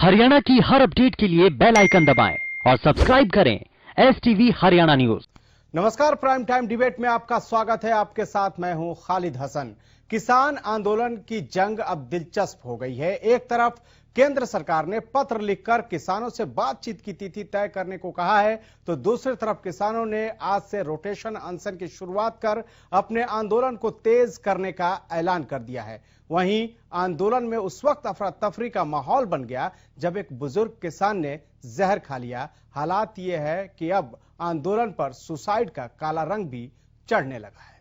हरियाणा की हर अपडेट के लिए बेल आइकन दबाएं और सब्सक्राइब करें STV हरियाणा न्यूज। नमस्कार, प्राइम टाइम डिबेट में आपका स्वागत है। आपके साथ मैं हूं खालिद हसन। किसान आंदोलन की जंग अब दिलचस्प हो गई है। एक तरफ केंद्र सरकार ने पत्र लिखकर किसानों से बातचीत की तिथि तय करने को कहा है, तो दूसरी तरफ किसानों ने आज से रोटेशन अनशन की शुरुआत कर अपने आंदोलन को तेज करने का ऐलान कर दिया है। वहीं आंदोलन में उस वक्त अफरा तफरी का माहौल बन गया जब एक बुजुर्ग किसान ने जहर खा लिया। हालात ये है कि अब आंदोलन पर सुसाइड का काला रंग भी चढ़ने लगा है।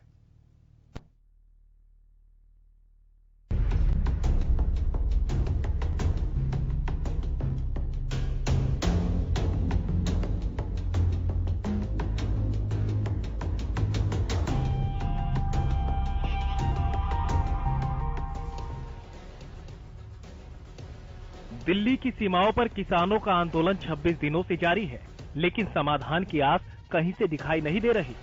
दिल्ली की सीमाओं पर किसानों का आंदोलन 26 दिनों से जारी है, लेकिन समाधान की आस कहीं से दिखाई नहीं दे रही।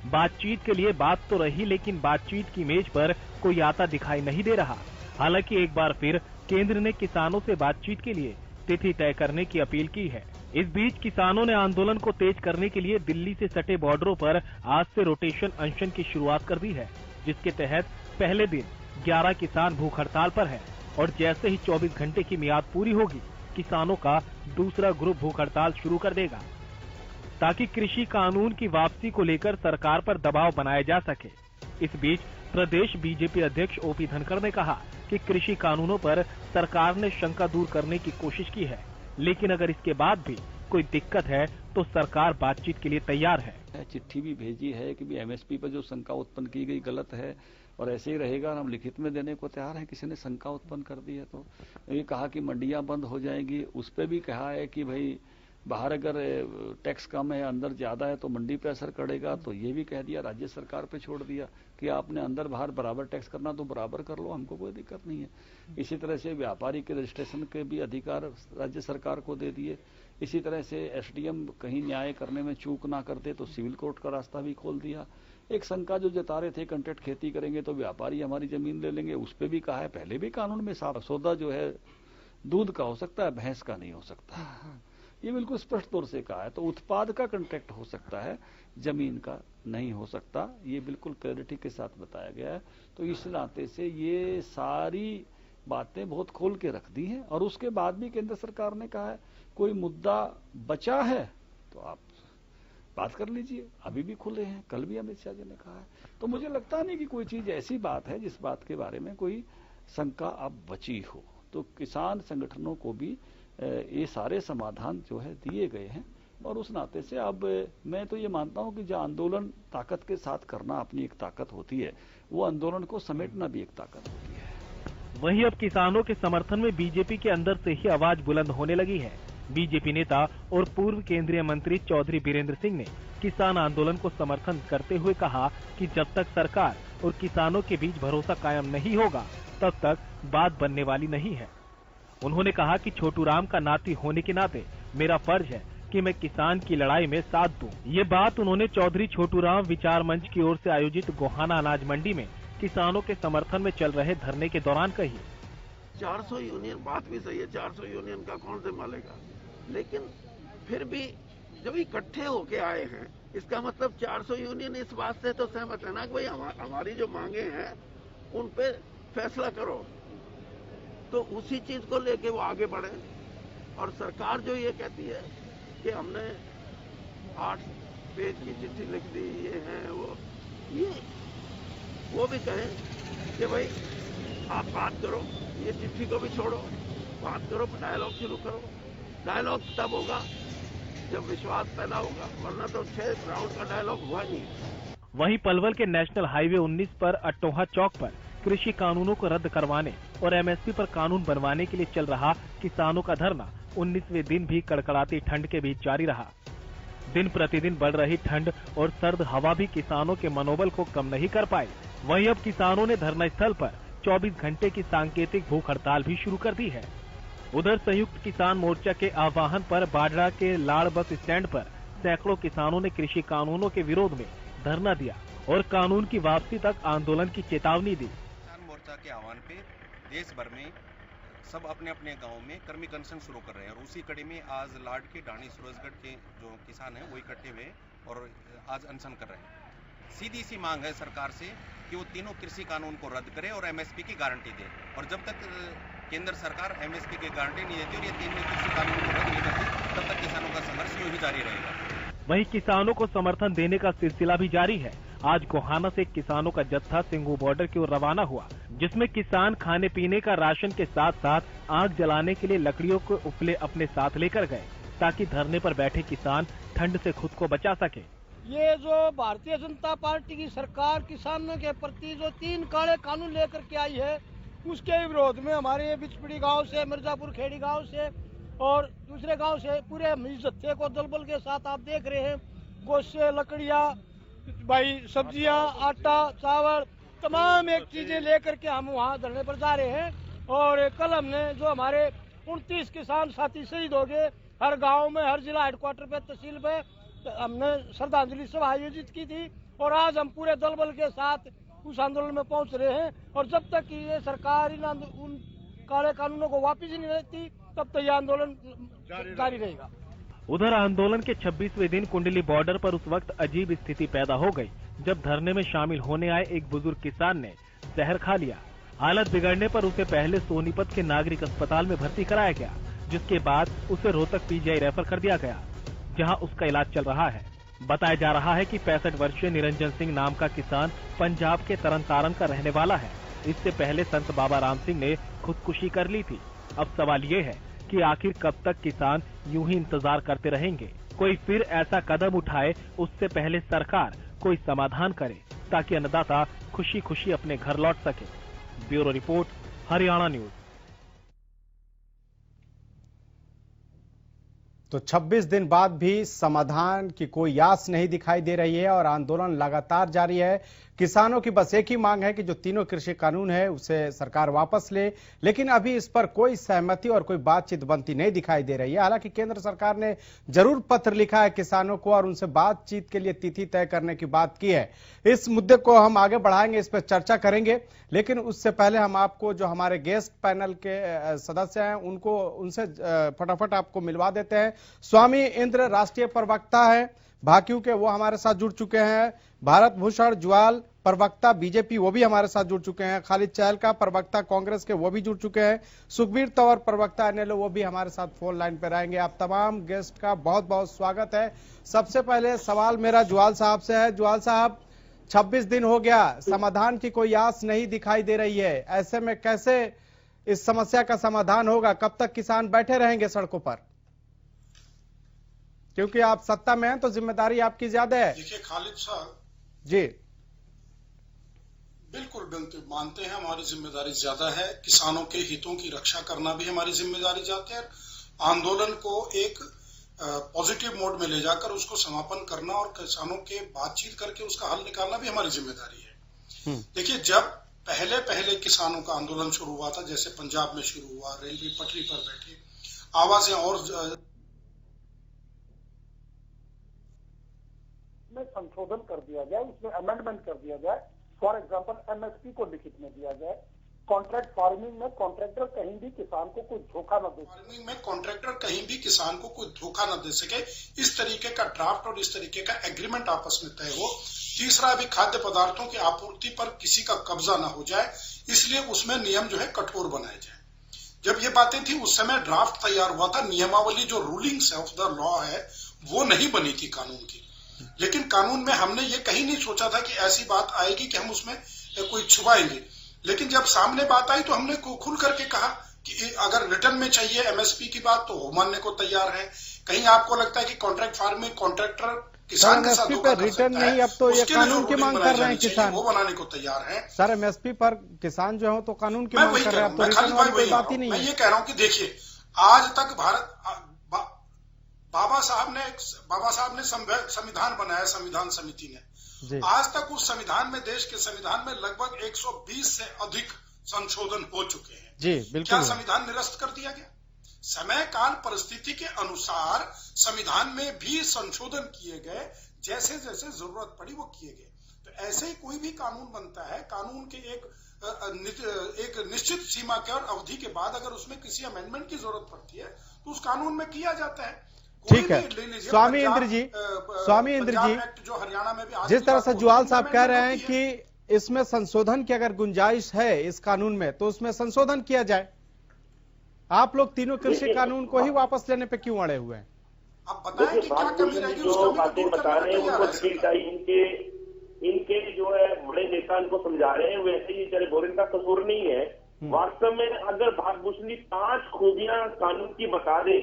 बातचीत के लिए बात तो रही, लेकिन बातचीत की मेज पर कोई आता दिखाई नहीं दे रहा। हालांकि एक बार फिर केंद्र ने किसानों से बातचीत के लिए तिथि तय करने की अपील की है। इस बीच किसानों ने आंदोलन को तेज करने के लिए दिल्ली से सटे बॉर्डरों पर आज से रोटेशन अनशन की शुरुआत कर दी है, जिसके तहत पहले दिन 11 किसान भूख हड़ताल पर है और जैसे ही 24 घंटे की मियाद पूरी होगी, किसानों का दूसरा ग्रुप भूख हड़ताल शुरू कर देगा, ताकि कृषि कानून की वापसी को लेकर सरकार पर दबाव बनाया जा सके। इस बीच प्रदेश बीजेपी अध्यक्ष ओपी धनखड़ ने कहा कि कृषि कानूनों पर सरकार ने शंका दूर करने की कोशिश की है, लेकिन अगर इसके बाद भी कोई दिक्कत है तो सरकार बातचीत के लिए तैयार है। चिट्ठी भी भेजी है कि MSP पर जो शंका उत्पन्न की गई गलत है और ऐसे ही रहेगा, हम लिखित में देने को तैयार हैं। किसी ने शंका उत्पन्न कर दी है तो ये कहा कि मंडियां बंद हो जाएंगी, उस पर भी कहा है कि भाई बाहर अगर टैक्स कम है, अंदर ज्यादा है तो मंडी पे असर पड़ेगा, तो ये भी कह दिया। राज्य सरकार पे छोड़ दिया कि आपने अंदर बाहर बराबर टैक्स करना तो बराबर कर लो, हमको कोई दिक्कत नहीं है। इसी तरह से व्यापारी के रजिस्ट्रेशन के भी अधिकार राज्य सरकार को दे दिए। इसी तरह से SDM कहीं न्याय करने में चूक ना करते तो सिविल कोर्ट का रास्ता भी खोल दिया। एक शंका जो जता रहे थे कॉन्ट्रैक्ट खेती करेंगे तो व्यापारी हमारी जमीन ले लेंगे, उस पर भी कहा है। पहले भी कानून में साफ, सौदा जो है दूध का हो सकता है, भैंस का नहीं हो सकता, ये बिल्कुल स्पष्ट तौर से कहा है। तो उत्पाद का कॉन्ट्रैक्ट हो सकता है, जमीन का नहीं हो सकता, ये बिल्कुल क्लैरिटी के साथ बताया गया है। तो इस नाते से ये सारी बातें बहुत खोल के रख दी हैं। और उसके बाद भी केंद्र सरकार ने कहा है कोई मुद्दा बचा है तो आप बात कर लीजिए, अभी भी खुले हैं। कल भी अमित शाह जी ने कहा है। तो मुझे लगता नहीं कि कोई चीज ऐसी बात है जिस बात के बारे में कोई शंका अब बची हो। तो किसान संगठनों को भी ये सारे समाधान जो है दिए गए हैं और उस नाते से अब मैं तो ये मानता हूं कि जो आंदोलन ताकत के साथ करना अपनी एक ताकत होती है, वो आंदोलन को समेटना भी एक ताकत होती है। वहीं अब किसानों के समर्थन में बीजेपी के अंदर से ही आवाज बुलंद होने लगी है। बीजेपी नेता और पूर्व केंद्रीय मंत्री चौधरी बीरेंद्र सिंह ने किसान आंदोलन को समर्थन करते हुए कहा कि जब तक सरकार और किसानों के बीच भरोसा कायम नहीं होगा, तब तक बात बनने वाली नहीं है। उन्होंने कहा कि छोटू राम का नाती होने के नाते मेरा फर्ज है कि मैं किसान की लड़ाई में साथ दूं। ये बात उन्होंने चौधरी छोटू राम विचार मंच की ओर से आयोजित गोहाना अनाज मंडी में किसानों के समर्थन में चल रहे धरने के दौरान कही। 400 यूनियन, बात भी सही है, 400 यूनियन का कौन संभालेगा, लेकिन फिर भी जब इकट्ठे होके आए हैं, इसका मतलब 400 यूनियन इस बात से तो सहमत है ना कि भाई हमारी जो मांगे हैं उन पे फैसला करो, तो उसी चीज को लेके वो आगे बढ़े। और सरकार जो ये कहती है कि हमने 8 पेज की चिट्ठी लिख दी, ये है वो भी कहें कि भाई आप बात करो, ये चिट्ठी को भी छोड़ो, बात करो, डायलॉग शुरू करो। डायलॉग तब होगा जब विश्वास पैदा होगा, वरना तो 6 राउंड का डायलॉग हुआ नहीं। वहीं पलवल के नेशनल हाईवे 19 पर अट्टोहा चौक पर कृषि कानूनों को रद्द करवाने और MSP पर कानून बनवाने के लिए चल रहा किसानों का धरना 19वें दिन भी कड़कड़ाती ठंड के बीच जारी रहा। दिन प्रतिदिन बढ़ रही ठंड और सर्द हवा भी किसानों के मनोबल को कम नहीं कर पाई। वहीं अब किसानों ने धरना स्थल पर 24 घंटे की सांकेतिक भूख हड़ताल भी शुरू कर दी है। उधर संयुक्त किसान मोर्चा के आह्वान पर बाडरा के लाड़ बस स्टैंड पर सैकड़ों किसानों ने कृषि कानूनों के विरोध में धरना दिया और कानून की वापसी तक आंदोलन की चेतावनी दी। किसान मोर्चा के आह्वान पे देश भर में सब अपने अपने गांव में कर्मी अनशन शुरू कर रहे हैं और उसी कड़ी में आज लाड के ढाणी सूरजगढ़ के जो किसान हैं वो इकट्ठे हुए और आज अनशन कर रहे हैं। सीधी सी मांग है सरकार से कि वो तीनों कृषि कानून को रद्द करे और एमएसपी की गारंटी दे, और जब तक केंद्र सरकार एमएसपी की गारंटी नहीं देती और ये तीनों कृषि कानून को रद्द नहीं करती तब तक किसानों का संघर्ष यूं ही जारी रहेगा। वहीं किसानों को समर्थन देने का सिलसिला भी जारी है। आज गोहाना से किसानों का जत्था सिंघू बॉर्डर की ओर रवाना हुआ, जिसमें किसान खाने पीने का राशन के साथ साथ आग जलाने के लिए लकड़ियों के उपले अपने साथ लेकर गए, ताकि धरने पर बैठे किसान ठंड से खुद को बचा सके। ये जो भारतीय जनता पार्टी की सरकार किसानों के प्रति जो 3 काले कानून लेकर के आई है, उसके विरोध में हमारे बिचपड़ी गांव से, मिर्जापुर खेड़ी गांव से और दूसरे गांव से पूरे जत्थे को दलबल के साथ आप देख रहे हैं, गोश्त, लकड़ियां, भाई सब्जियां, आटा, चावल, तमाम एक चीजें लेकर के हम वहां धरने पर जा रहे हैं। और कल हमने जो हमारे 29 किसान साथी शहीद हो गए, हर गांव में, हर जिला हेडक्वार्टर पे, तहसील पे हमने श्रद्धांजलि सभा आयोजित की थी और आज हम पूरे दलबल के साथ उस आंदोलन में पहुंच रहे हैं। और जब तक ये सरकार उन काले कानूनों को वापस नहीं लेती तब तक यह आंदोलन जारी रहेगा। उधर आंदोलन के 26वें दिन कुंडली बॉर्डर पर उस वक्त अजीब स्थिति पैदा हो गई, जब धरने में शामिल होने आए एक बुजुर्ग किसान ने जहर खा लिया। हालत बिगड़ने पर उसे पहले सोनीपत के नागरिक अस्पताल में भर्ती कराया गया, जिसके बाद उसे रोहतक पीजीआई रेफर कर दिया गया, जहां उसका इलाज चल रहा है। बताया जा रहा है कि 65 वर्षीय निरंजन सिंह नाम का किसान पंजाब के तरनतारन का रहने वाला है। इससे पहले संत बाबा राम सिंह ने खुदकुशी कर ली थी। अब सवाल ये है कि आखिर कब तक किसान यूं ही इंतजार करते रहेंगे? कोई फिर ऐसा कदम उठाए, उससे पहले सरकार कोई समाधान करे, ताकि अन्नदाता खुशी खुशी अपने घर लौट सके। Bureau report, Haryana news. तो 26 दिन बाद भी समाधान की कोई आस नहीं दिखाई दे रही है और आंदोलन लगातार जारी है। किसानों की बस एक ही मांग है कि जो तीनों कृषि कानून है उसे सरकार वापस ले, लेकिन अभी इस पर कोई सहमति और कोई बातचीत बनती नहीं दिखाई दे रही है। हालांकि केंद्र सरकार ने जरूर पत्र लिखा है किसानों को और उनसे बातचीत के लिए तिथि तय करने की बात की है। इस मुद्दे को हम आगे बढ़ाएंगे, इस पर चर्चा करेंगे, लेकिन उससे पहले हम आपको जो हमारे गेस्ट पैनल के सदस्य हैं उनसे फटाफट आपको मिलवा देते हैं। स्वामी इंद्र राष्ट्रीय प्रवक्ता है भाकियू के, वो हमारे साथ जुड़ चुके हैं। भारत भूषण जुआल प्रवक्ता बीजेपी, वो भी हमारे साथ जुड़ चुके हैं। खालिद चहल का प्रवक्ता कांग्रेस के, वो भी जुड़ चुके हैं। सुखबीर तंवर प्रवक्ता एनएलओ, वो भी हमारे साथ फोन लाइन पे रहेंगे। आप तमाम गेस्ट का बहुत बहुत स्वागत है। सबसे पहले सवाल मेरा जुआल साहब से है। जुआल साहब, 26 दिन हो गया, समाधान की कोई आस नहीं दिखाई दे रही है, ऐसे में कैसे इस समस्या का समाधान होगा? कब तक किसान बैठे रहेंगे सड़कों पर? क्योंकि आप सत्ता में हैं तो जिम्मेदारी आपकी ज्यादा है। देखिए खालिद साहब जी, बिल्कुल मानते हैं हमारी जिम्मेदारी ज्यादा है, किसानों के हितों की रक्षा करना भी हमारी जिम्मेदारी ज्यादा है। आंदोलन को एक पॉजिटिव मोड में ले जाकर उसको समापन करना और किसानों के बातचीत करके उसका हल निकालना भी हमारी जिम्मेदारी है। देखिए, जब पहले किसानों का आंदोलन शुरू हुआ था, जैसे पंजाब में शुरू हुआ, रेलवे पटरी पर बैठे, आवाजें और में संशोधन कर दिया जाए, उसमें अमेंडमेंट कर दिया जाए। फॉर एग्जांपल एमएसपी को लिखित में दिया जाए। कॉन्ट्रैक्ट फार्मिंग में कॉन्ट्रैक्टर कहीं भी किसान को कोई धोखा न दे, फार्मिंग में कॉन्ट्रैक्टर कहीं भी किसान को कोई धोखा न दे सके, इस तरीके का ड्राफ्ट और इस तरीके का एग्रीमेंट आपस में तय हो। तीसरा, भी खाद्य पदार्थों की आपूर्ति पर किसी का कब्जा न हो जाए, इसलिए उसमें नियम जो है कठोर बनाए जाए। जब ये बातें थी उस समय ड्राफ्ट तैयार हुआ था, नियमावली जो रूलिंग्स ऑफ द लॉ है वो नहीं बनी थी कानून की। लेकिन कानून में हमने ये कहीं नहीं सोचा था कि ऐसी बात आएगी कि हम उसमें कोई छुपाएंगे। लेकिन जब सामने बात आई तो हमने खुल करके कहा कि अगर रिटर्न में चाहिए एमएसपी की बात तो वो मानने को तैयार है। कहीं आपको लगता है कि कॉन्ट्रैक्ट फार्म में कॉन्ट्रैक्टर किसान के साथ धोखा कर रिटर्न नहीं, अब तो ये कानून की मांग कर रहे हैं किसान, वो बनाने को तैयार है। सर, एमएसपी पर किसान जो है तो कानून की मांग कर रहे हैं, तो रिटर्न वाली कोई बात ही नहीं है। मैं ये कह रहा हूँ कि देखिए, आज तक बाबा साहब ने संविधान बनाया, संविधान समिति ने। आज तक उस संविधान में, देश के संविधान में लगभग 120 से अधिक संशोधन हो चुके हैं। जी बिल्कुल। क्या संविधान निरस्त कर दिया गया? समय काल परिस्थिति के अनुसार संविधान में भी संशोधन किए गए, जैसे जैसे जरूरत पड़ी वो किए गए। तो ऐसे ही कोई भी कानून बनता है, कानून के एक एक निश्चित सीमा के और अवधि के बाद अगर उसमें किसी अमेंडमेंट की जरूरत पड़ती है तो उस कानून में किया जाता है। ठीक है स्वामी इंद्र जी, जो हरियाणा में भी जिस तरह से जुआल साहब कह रहे हैं कि इसमें संशोधन की अगर गुंजाइश है इस कानून में तो उसमें संशोधन किया जाए। आप लोग तीनों कृषि कानून को ही वापस लेने पे क्यों अड़े हुए हैं? आप बताएं कि क्या कमी रहेगी, जो बातें बता रहे हैं उनको ठीक है, इनके जो है बड़े नेता इनको समझा रहे हैं, वैसे ही चले बोरिंग का कसूर नहीं है। वास्तव में अगर भागभूषणी 5 खूबियां कानून की बता दे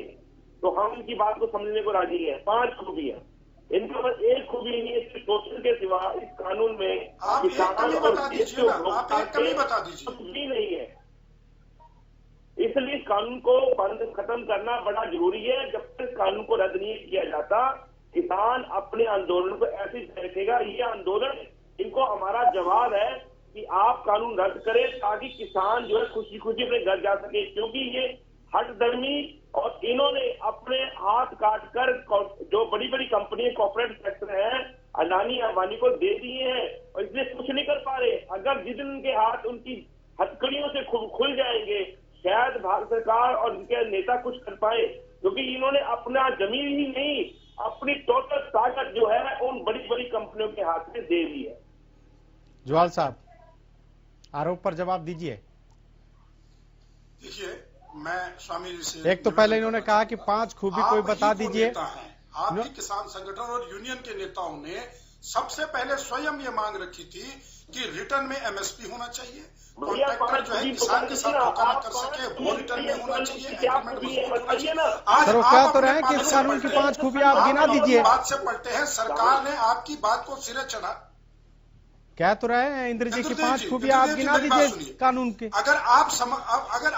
तो हम इनकी बात को समझने को राजी हैं। 5 खूबियां, इनके पास एक खूबी नहीं है कि शोषण के सिवा इस कानून में किसान भी नहीं है। इसलिए इस कानून को बंद खत्म करना बड़ा जरूरी है। जब तक इस कानून को रद्द नहीं किया जाता किसान अपने आंदोलन को ऐसे रखेगा। ये आंदोलन इनको हमारा जवाब है कि आप कानून रद्द करें ताकि किसान जो है खुशी खुशी अपने घर जा सके, क्योंकि ये हठधर्मी और इन्होंने अपने हाथ काट कर जो बड़ी बड़ी कंपनी कॉर्पोरेट सेक्टर है अडानी अंबानी को दे दिए हैं और इसलिए कुछ नहीं कर पा रहे। अगर जिस दिन उनके हाथ उनकी हथकड़ियों से खुल जाएंगे शायद भारत सरकार और उनके नेता कुछ कर पाए, क्योंकि इन्होंने अपना जमीन ही नहीं अपनी टोटल ताकत जो है उन बड़ी बड़ी कंपनियों के हाथ में दे दी है। जुआल साहब आरोप पर जवाब दीजिए। देखिए मैं स्वामी जी से एक तो पहले इन्होंने कहा कि 5 खूबी कोई बता दीजिए। आपके किसान संगठन और यूनियन के नेताओं ने सबसे पहले स्वयं ये मांग रखी थी कि रिटर्न में एमएसपी होना चाहिए, कॉन्ट्रैक्टर जो है किसान के साथ धोखा न कर सके वो रिटर्न में होना चाहिए, एग्रीमेंट मजबूत होना चाहिए। आज वो क्या तो रहे कि इस कानून की 5 खूबियां आप गिना दीजिए। बात से पलटे हैं, सरकार ने आपकी बात को सिरे चढ़ा। क्या तो रहे हैं इंद्र जी की 5 खूबियां आप गिना दीजिए कानून के। अगर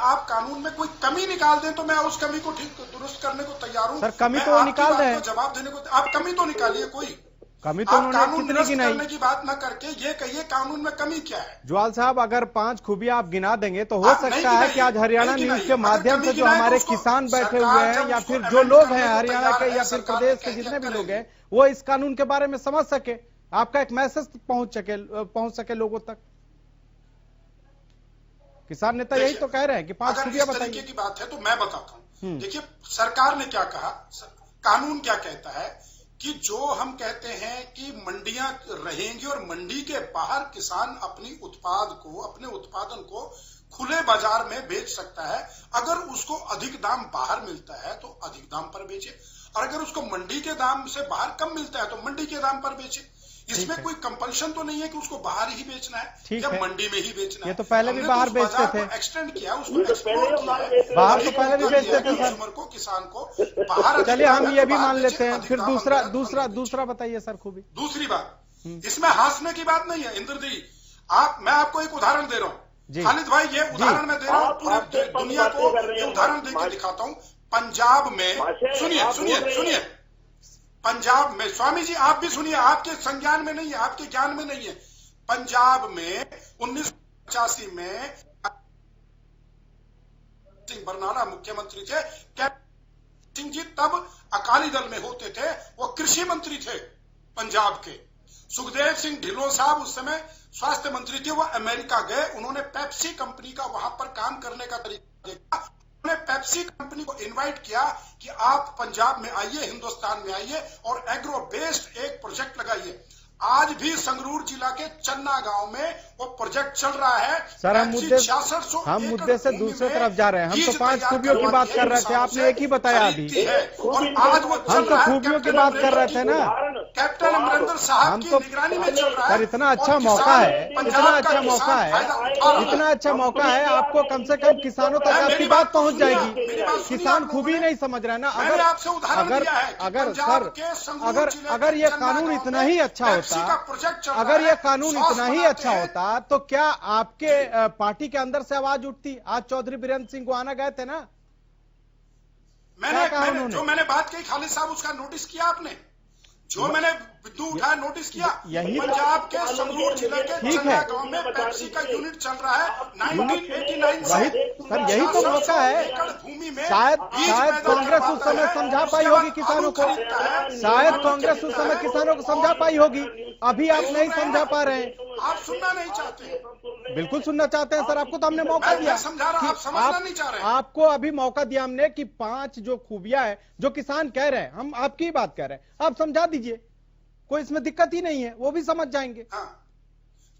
आप कानून में कोई कमी निकाल दें तो मैं उस कमी को ठीक दुरुस्त करने को तैयार हूं। सर कमी तो निकाल रहे हैं, जवाब देने को आप कमी तो निकालिए। कोई कमी तो उन्होंने कितनी गिनाई करने की बात न करके ये कहिए कानून में कमी क्या है। जुआल साहब अगर 5 खूबियां आप गिना देंगे तो हो सकता है कि आज हरियाणा न्यूज के माध्यम से जो हमारे किसान बैठे हुए हैं या फिर जो लोग हैं हरियाणा के या फिर प्रदेश के जितने भी लोग हैं वो इस कानून के बारे में समझ सके, आपका एक मैसेज पहुंच सके लोगों तक। किसान नेता यही तो कह रहे हैं कि 5 खूबियां बताइए। की बात है तो मैं बताता हूं। देखिए सरकार ने क्या कहा, कानून क्या कहता है कि जो हम कहते हैं कि मंडियां रहेंगी और मंडी के बाहर किसान अपने उत्पादन को खुले बाजार में बेच सकता है। अगर उसको अधिक दाम बाहर मिलता है तो अधिक दाम पर बेचे, और अगर उसको मंडी के दाम से बाहर कम मिलता है तो मंडी के दाम पर बेचे। इसमें कोई कंपल्शन तो नहीं है कि उसको बाहर ही बेचना है या मंडी में ही बेचना है। ये तो पहले भी बाहर बेचते थे, एक्सटेंड किया, उसको एक्सप्लोर किया। बाहर तो पहले भी बेचते थे सर को, किसान को बाहर। चलिए हम ये भी मान लेते हैं। फिर दूसरा बताइए सर खूबी। दूसरी बात, इसमें हंसने की बात नहीं है इंद्र जी। मैं आपको एक उदाहरण दे रहा हूँ खालिद भाई, ये उदाहरण मैं दे रहा हूँ पूरी दुनिया को ये उदाहरण देकर दिखाता हूँ। पंजाब में सुनिए पंजाब में, स्वामी जी आप भी सुनिए, आपके संज्ञान में नहीं है, आपके ज्ञान में नहीं है। पंजाब में 1985 में सिंह बरनाला मुख्यमंत्री थे, सिंह जी तब अकाली दल में होते थे, वो कृषि मंत्री थे पंजाब के। सुखदेव सिंह ढिल्लों साहब उस समय स्वास्थ्य मंत्री थे, वो अमेरिका गए, उन्होंने पेप्सी कंपनी का वहां पर काम करने का तरीका देखा। उन्होंने पेप्सी कंपनी को इनवाइट किया कि आप पंजाब में आइए, हिंदुस्तान में आइए और एग्रो बेस्ड एक प्रोजेक्ट लगाइए। आज भी संगरूर जिला के चन्ना गांव में वो प्रोजेक्ट चल रहा है। सर हम मुद्दे से दूसरे तरफ जा रहे हैं। हम तो 5 खूबियों की बात कर रहे थे, आपने एक ही बताया अभी। और आज वो हम तो खूबियों की बात कर रहे थे ना। कैप्टन अमरिंदर साहब की निगरानी में चल रहा है। सर इतना अच्छा मौका है, इतना अच्छा मौका है, आपको कम से कम किसानों तक आपकी बात पहुंच जाएगी। किसान खूबी नहीं समझ रहे ना। अगर ये कानून इतना ही अच्छा होता, अगर ये कानून इतना ही अच्छा होता तो क्या आपके पार्टी के अंदर से आवाज उठती? आज चौधरी बीरेंद्र सिंह गोहाना गए थे ना, जो मैंने बात कही खालिद साहब उसका नोटिस किया आपने? जो मैंने बिंदु उठाया नोटिस किया? यही पंजाब के संगरूर जिले के चन्ना गांव में पेप्सी का यूनिट चल रहा है 1989 से। सर यही तो मौका है। भूमि में शायद कांग्रेस उस समय समझा पाई होगी किसानों को, शायद कांग्रेस उस समय किसानों को समझा पाई होगी। अभी आप नहीं समझा पा रहे हैं, आप सुनना नहीं चाहते। बिल्कुल सुनना चाहते हैं सर, आपको तो हमने मौका दिया। मैं समझा रहा, आप समझना नहीं चाह रहे। आपको अभी मौका दिया हमने कि 5 जो खूबियां है जो किसान कह रहे हैं, हम आपकी ही बात कह रहे हैं, आप समझा दीजिए, कोई इसमें दिक्कत ही नहीं है, वो भी समझ जाएंगे। हाँ,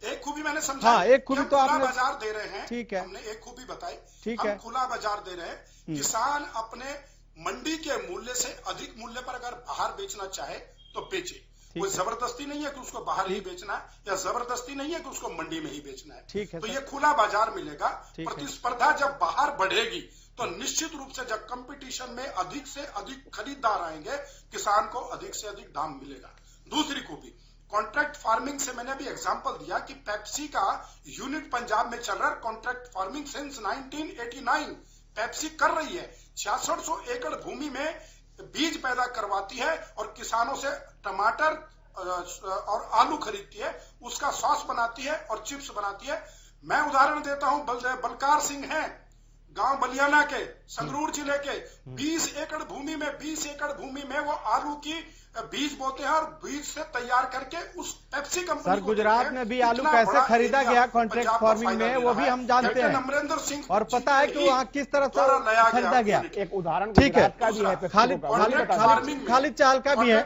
एक खूबी मैंने समझा। हाँ, एक खूबी तो आपने बाजार दे रहे हैं, ठीक है, हमने एक खूबी बताई, ठीक है, खुला बाजार दे रहे हैं। किसान अपने मंडी के मूल्य से अधिक मूल्य पर अगर बाहर बेचना चाहे तो बेचे, कोई जबरदस्ती नहीं है कि उसको बाहर ही बेचना है, या जबरदस्ती नहीं है कि उसको मंडी में ही बेचना है। ठीक है, तो ये खुला बाजार मिलेगा। प्रतिस्पर्धा जब बाहर बढ़ेगी तो निश्चित रूप से जब कंपटीशन में अधिक से अधिक खरीदार आएंगे, किसान को अधिक से अधिक दाम मिलेगा। दूसरी खूबी, कॉन्ट्रैक्ट फार्मिंग से मैंने अभी एग्जांपल दिया कि पेप्सी का यूनिट पंजाब में चल रहा है। कॉन्ट्रैक्ट फार्मिंग सिंस 1989 पेप्सी कर रही है। 6600 एकड़ भूमि में बीज पैदा करवाती है और किसानों से टमाटर और आलू खरीदती है, उसका सॉस बनाती है और चिप्स बनाती है। मैं उदाहरण देता हूं, बलकार सिंह हैं, गांव बलियाना के, संगरूर जिले के, 20 एकड़ भूमि में वो आलू की बीज बोते हैं और बीज से तैयार करके उस पेप्सी कंपनी सर गुजरात में भी आलू कैसे खरीदा गया कॉन्ट्रैक्ट फार्मिंग में, वो भी हम जानते हैं अमरिंदर सिंह, और पता है कि वहाँ किस तरह से खरीदा गया। एक उदाहरण ठीक है, खालिद चाल का भी है,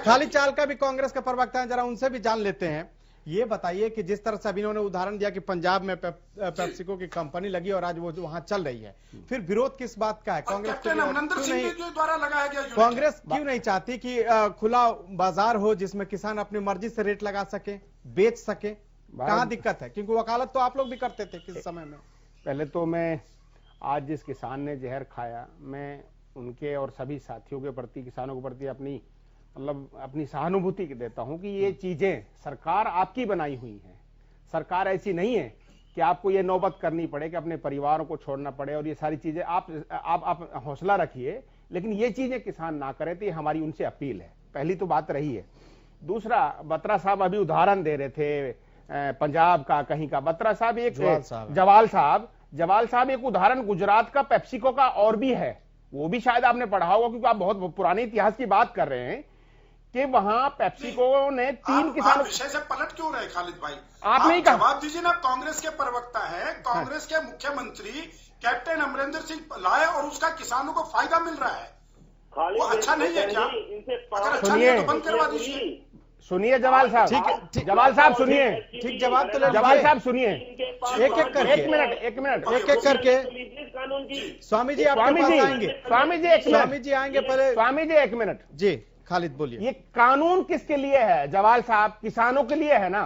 खालिद चाल का भी कांग्रेस का प्रवक्ता है, जरा उनसे भी जान लेते हैं। ये बताइए कि जिस तरह से अभी इन्होंने उदाहरण दिया कि पंजाब में पेप्सिको की कंपनी लगी और आज वो वहां चल रही है, फिर विरोध किस बात का है? कांग्रेस द्वारा लगाया गया, कांग्रेस क्यों नहीं चाहती कि खुला बाजार हो जिसमें किसान अपनी मर्जी से रेट लगा सके, बेच सके? कहाँ दिक्कत है? क्योंकि वकालत तो आप लोग भी करते थे किस समय में। पहले तो मैं आज जिस किसान ने जहर खाया, मैं उनके और सभी साथियों के प्रति, किसानों के प्रति अपनी सहानुभूति देता हूं कि ये चीजें सरकार आपकी बनाई हुई है। सरकार ऐसी नहीं है कि आपको ये नौबत करनी पड़े कि अपने परिवारों को छोड़ना पड़े, और ये सारी चीजें आप हौसला रखिए, लेकिन ये चीजें किसान ना करें, तो ये हमारी उनसे अपील है। पहली तो बात रही है। दूसरा, बत्रा साहब अभी उदाहरण दे रहे थे पंजाब का, कहीं का। बत्रा साहब एक जवाल साहब एक उदाहरण गुजरात का पेप्सिको का और भी है, वो भी शायद आपने पढ़ा होगा, क्योंकि आप बहुत पुराने इतिहास की बात कर रहे हैं कि वहां पेप्सिको ने 3 किसानों। विषय से पलट क्यों रहे खालिद भाई? आप नहीं कहा, जवाब दीजिए ना। कांग्रेस के प्रवक्ता है, कांग्रेस के मुख्यमंत्री कैप्टन अमरिंदर सिंह लाए और उसका किसानों को फायदा मिल रहा है, वो अच्छा नहीं है क्या? अगर अच्छा नहीं है तो बंद करवा दीजिए। सुनिए जवाल साहब, ठीक, जवाल साहब सुनिए, ठीक, जवाब तो जवाल साहब सुनिए, एक एक करके, एक मिनट एक करके। स्वामी जी आपके पास आएंगे, स्वामी जी आएंगे पहले। स्वामी जी 1 मिनट जी, खालिद बोलिए। ये कानून किसके लिए है जवाल साहब? किसानों के लिए है ना।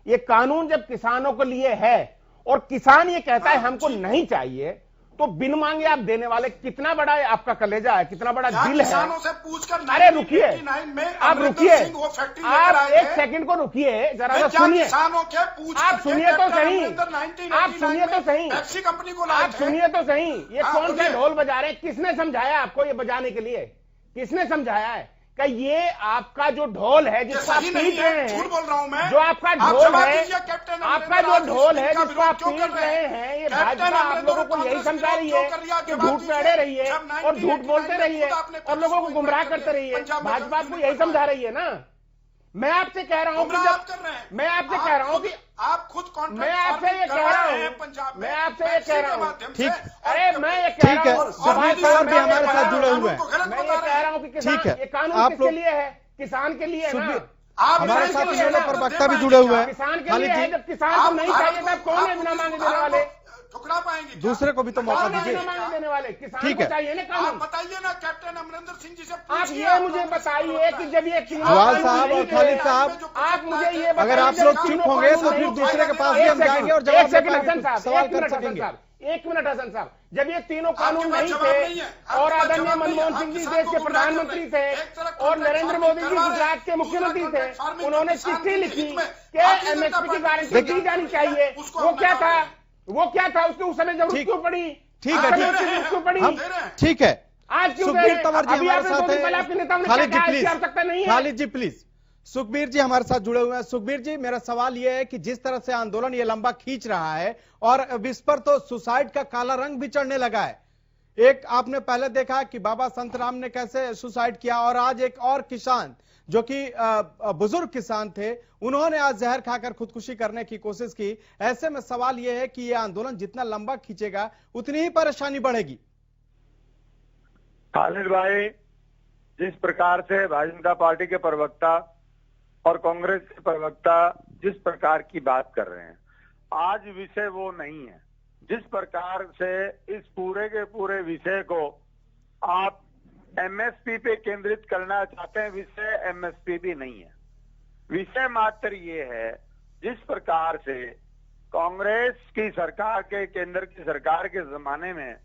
ये कानून जब किसानों के लिए है और किसान ये कहता है हमको नहीं चाहिए, तो बिन मांगे आप देने वाले, कितना बड़ा है आपका कलेजा है, कितना बड़ा दिल है। किसानों से पूछकर, अरे रुकिए, आप रुकिए, आप 1 सेकंड को रुकिए जरा, सुनिए, आप सुनिए तो सही, आप सुनिए तो सही, आप सुनिए तो सही। ये कौन सा ढोल बजा रहे हैं? किसने समझाया आपको ये बजाने के लिए? किसने समझाया है कि ये आपका जो ढोल है जिसको आप पीट रहे हैं, झूठ बोल रहा हूं मैं, जो आपका ढोल है, आपका जो ढोल है जिसको आप पीट रहे हैं, ये भाजपा आप लोगों को यही समझा रही है कि झूठ में अड़े रहिए और झूठ बोलते रहिए और लोगों को गुमराह करते रहिए। भाजपा आपको यही समझा रही है ना। मैं आपसे कह रहा हूं कि मैं आपसे कह रहा हूं कि आप खुद मैं आपसे ये कह रहा हूं, मैं आपसे ये कह रहा हूं, ठीक, अरे मैं ये कह रहा हूं, सुभाष पवार भी हमारे साथ जुड़े हुए हैं। मैं ये कह रहा हूं कि किसान, ये कानून किसके लिए है? किसान के लिए ना। हमारे साथ प्रवक्ता भी जुड़े हुए हैं। किसान के लिए है, जब किसान को नहीं चाहिए तब कौन है बिना मांगे देने वाले? ठुकरा पाएंगे? दूसरे को भी तो मौका दीजिए। देने वाले किसान ठीक को है, चाहिए ना कानून। बताइए ना कैप्टन अमरिंदर सिंह जी से। आप ये मुझे बताइए कि जब ये जवाल साहब और खालिद साहब, आप मुझे ये बताइए, अगर आप लोग चुप होंगे तो फिर दूसरे के पास भी हम जाएंगे और जवाब सवाल कर सकेंगे। 1 मिनट हसन साहब, जब ये तीनों कानून नहीं थे और आदरणीय मनमोहन सिंह जी देश के प्रधानमंत्री थे और नरेंद्र मोदी जी गुजरात के मुख्यमंत्री थे, उन्होंने चिट्ठी लिखी कि एमएसपी की गारंटी दी जानी चाहिए। वो क्या था? वो क्या था? उसकी उस समय जरूरत क्यों पड़ी? ठीक है, ठीक है। आज सुखबीर तंवर जी हमारे साथ हैं। खालिद जी प्लीज। सुखबीर जी हमारे साथ जुड़े हुए हैं। सुखबीर जी, मेरा सवाल यह है कि जिस तरह से आंदोलन ये लंबा खींच रहा है और इस पर तो सुसाइड का काला रंग भी चढ़ने लगा है, एक आपने पहले देखा कि बाबा संतराम ने कैसे सुसाइड किया, और आज एक और किसान जो कि बुजुर्ग किसान थे, उन्होंने आज जहर खाकर खुदकुशी करने की कोशिश की। ऐसे में सवाल यह है कि यह आंदोलन जितना लंबा खींचेगा उतनी ही परेशानी बढ़ेगी। खालिद भाई, जिस प्रकार से भारतीय जनता पार्टी के प्रवक्ता और कांग्रेस के प्रवक्ता जिस प्रकार की बात कर रहे हैं, आज विषय वो नहीं है। जिस प्रकार से इस पूरे के पूरे विषय को आप एमएसपी पे केंद्रित करना चाहते हैं, विषय एमएसपी भी नहीं है। विषय मात्र ये है, जिस प्रकार से कांग्रेस की सरकार के, केंद्र की सरकार के जमाने में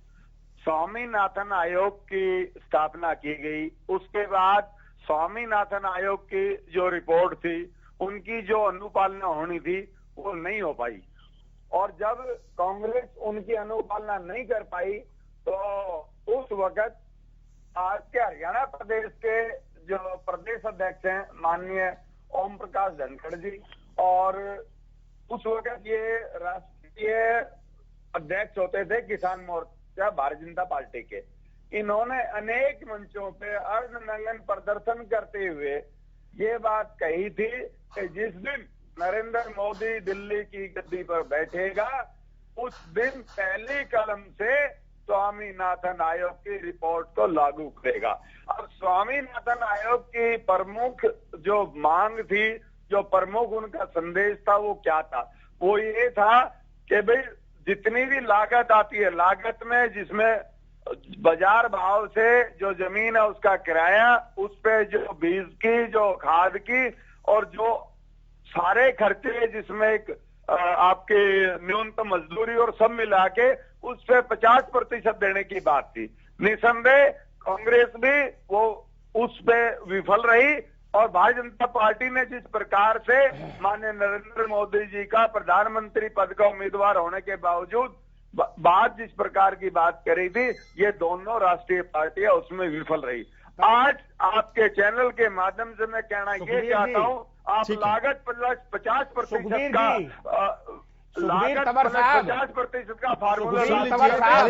स्वामीनाथन आयोग की स्थापना की गई, उसके बाद स्वामीनाथन आयोग की जो रिपोर्ट थी, उनकी जो अनुपालना होनी थी वो नहीं हो पाई, और जब कांग्रेस उनकी अनुपालना नहीं कर पाई तो उस वक्त आज के हरियाणा प्रदेश के जो प्रदेश अध्यक्ष हैं माननीय ओम प्रकाश धनखड़ जी, और उस वक्त ये राष्ट्रीय अध्यक्ष होते थे किसान मोर्चा भारतीय जनता पार्टी के, इन्होंने अनेक मंचों पे अर्धनग्न प्रदर्शन करते हुए ये बात कही थी कि जिस दिन नरेंद्र मोदी दिल्ली की गद्दी पर बैठेगा उस दिन पहली कलम से स्वामीनाथन आयोग की रिपोर्ट को लागू करेगा। अब स्वामीनाथन आयोग की प्रमुख जो मांग थी, जो प्रमुख उनका संदेश था, वो क्या था? वो ये था कि भाई जितनी भी लागत आती है, लागत में जिसमें बाजार भाव से जो जमीन है उसका किराया, उस पे जो बीज की, जो खाद की, और जो सारे खर्चे जिसमें एक आपके न्यूनतम मजदूरी और सब मिला के उस पे 50% देने की बात थी। निसंदेह कांग्रेस भी वो उस पे विफल रही, और भारतीय जनता पार्टी ने जिस प्रकार से माननीय नरेंद्र मोदी जी का प्रधानमंत्री पद का उम्मीदवार होने के बावजूद बात जिस प्रकार की बात करी थी, ये दोनों राष्ट्रीय पार्टियां उसमें विफल रही। आज आपके चैनल के माध्यम से मैं कहना ये चाहता हूँ, आप लागत प्लस 50% का लागत प्लस 50% का फार्मूला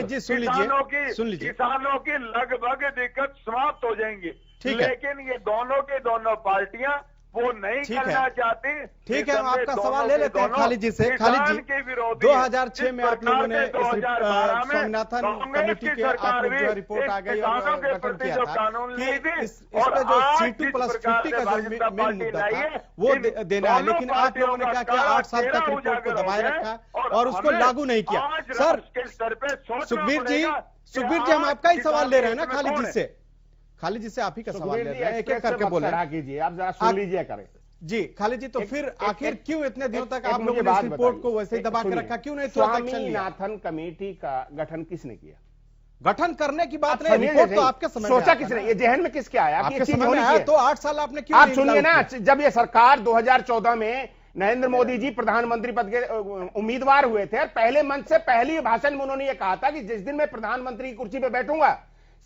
किसानों की लगभग दिक्कत समाप्त हो जाएंगी। लेकिन ये दोनों के दोनों पार्टियां वो नहीं करना चाहती। ठीक है, हम आपका सवाल ले लेते हैं खालिद जी से। खालिद जी, 2006 में आप लोगों ने स्वामीनाथन कमेटी के आप लोग जो रिपोर्ट आ गई और गठन किया था कि इसमें जो C2+50 का जो मेन मुद्दा था वो देना है, लेकिन आप लोगों ने क्या किया, 8 साल तक रिपोर्ट को दबाए रखा और उसको लागू नहीं किया। सर सुखबीर जी, हम आपका ही सवाल ले रहे हैं ना खालिद जी से। खालिद जी से आप ही का सवाल ले रहे हैं, एक एक करके बोले कीजिए, आप जरा सुन लीजिए करें जी। खालिद जी, तो फिर आखिर क्यों इतने दिनों तक आप लोगों ने इस रिपोर्ट को वैसे ही दबा के रखा, क्यों नहीं? स्वामीनाथन कमेटी का गठन किसने किया? गठन करने की बात नहीं, रिपोर्ट तो आपके समय सोचा किसने, ये जहन में किसके आया? आपके समय में आया तो 8 साल आपने क्यों? आप सुनिए ना, जब ये सरकार 2014 में नरेंद्र मोदी जी प्रधानमंत्री पद के उम्मीदवार हुए थे, पहले मंच से पहली भाषण में उन्होंने ये कहा था कि जिस दिन मैं प्रधानमंत्री की कुर्सी पे बैठूंगा,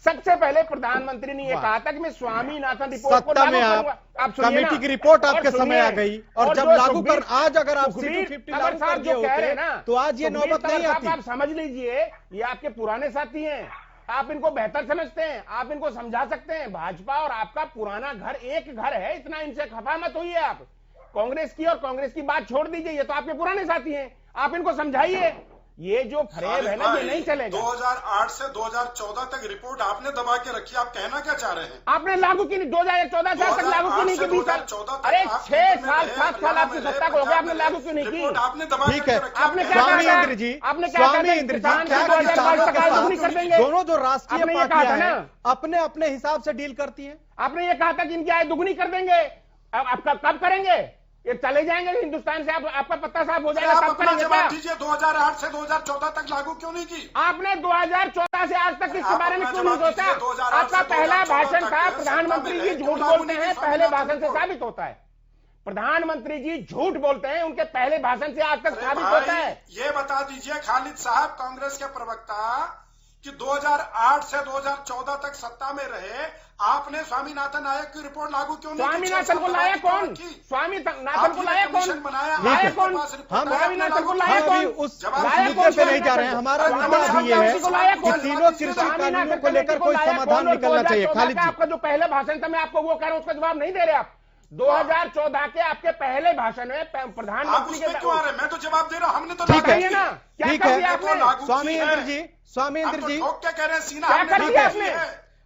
सबसे पहले प्रधानमंत्री ने यह कहा था कि मैं स्वामीनाथन रिपोर्ट को लागू करूंगा। आप कमेटी की रिपोर्ट आपके समय आ गई, और जब लागू कर आज अगर आप C250 लागू कर दिए होते ना तो आज ये नौबत नहीं आती। आप समझ लीजिए, ये आपके पुराने साथी हैं, आप इनको बेहतर समझते हैं, आप इनको समझा सकते हैं। भाजपा और आपका पुराना घर एक घर है, इतना इनसे खफा मत होइए। आप कांग्रेस की और कांग्रेस की बात छोड़ दीजिए, ये तो आपके पुराने साथी हैं, आप इनको समझाइए। ये जो फरेब है ना, ये नहीं चलेगा। 2008 से 2014 तक रिपोर्ट आपने दबा के रखी, आप कहना क्या चाह रहे हैं? आपने लागू की नहीं, 2014 साल तक लागू क्यों नहीं की? 20 साल, अरे 6 साल 7 साल आपकी सत्ता को हो गया, आपने लागू क्यों नहीं की? आपने दबा के रखी। आपने क्या कहा? इंद्र जी, आपने क्या कहा? दोनों जो राष्ट्रीय पार्टियां हैं अपने अपने हिसाब से डील करती हैं। आपने ये कहा था कि इनकी आय दुगनी कर देंगे, अब कब करेंगे? ये चले जाएंगे हिंदुस्तान से, आपका पत्ता साफ हो जाएगा, तब करेंगे क्या? 2008 से 2014 तक लागू क्यों नहीं की? आपने 2014 से आज तक इसके बारे में क्यों नहीं सोचा? आपका पहला भाषण था, प्रधानमंत्री जी झूठ बोलते हैं, पहले भाषण से साबित होता है। प्रधानमंत्री जी झूठ बोलते हैं, उनके पहले भाषण से आज तक साबित होता है। ये बता दीजिए खालिद साहब, कांग्रेस के प्रवक्ता, कि 2008 से 2014 तक सत्ता में रहे, आपने स्वामीनाथन आयोग की रिपोर्ट लागू क्यों नहीं की? स्वामीनाथन को लाया कौन? स्वामीनाथन को लाया कौन? लाया कौन? हम स्वामीनाथन को लाया कौन? उस मुद्दे पे नहीं जा रहे हैं। हमारा मुद्दा अभी ये है कि तीनों कृषि कानूनों को लेकर कोई समाधान निकलना चाहिए। खालिद जी, आपका जो पहले भाषण था, मैं आपको वो कह रहा हूं, उसका जवाब नहीं दे रहे आप। 2014 के आपके पहले भाषण में प्रधानमंत्री के क्यों आ रहे? मैं तो जवाब दे रहा हूं, हमने तो ठीक है ना, क्या ठीक कर दिया है। आपने? स्वामी इंद्र जी क्या कह रहे हैं? सीना क्या कर दिया आपने?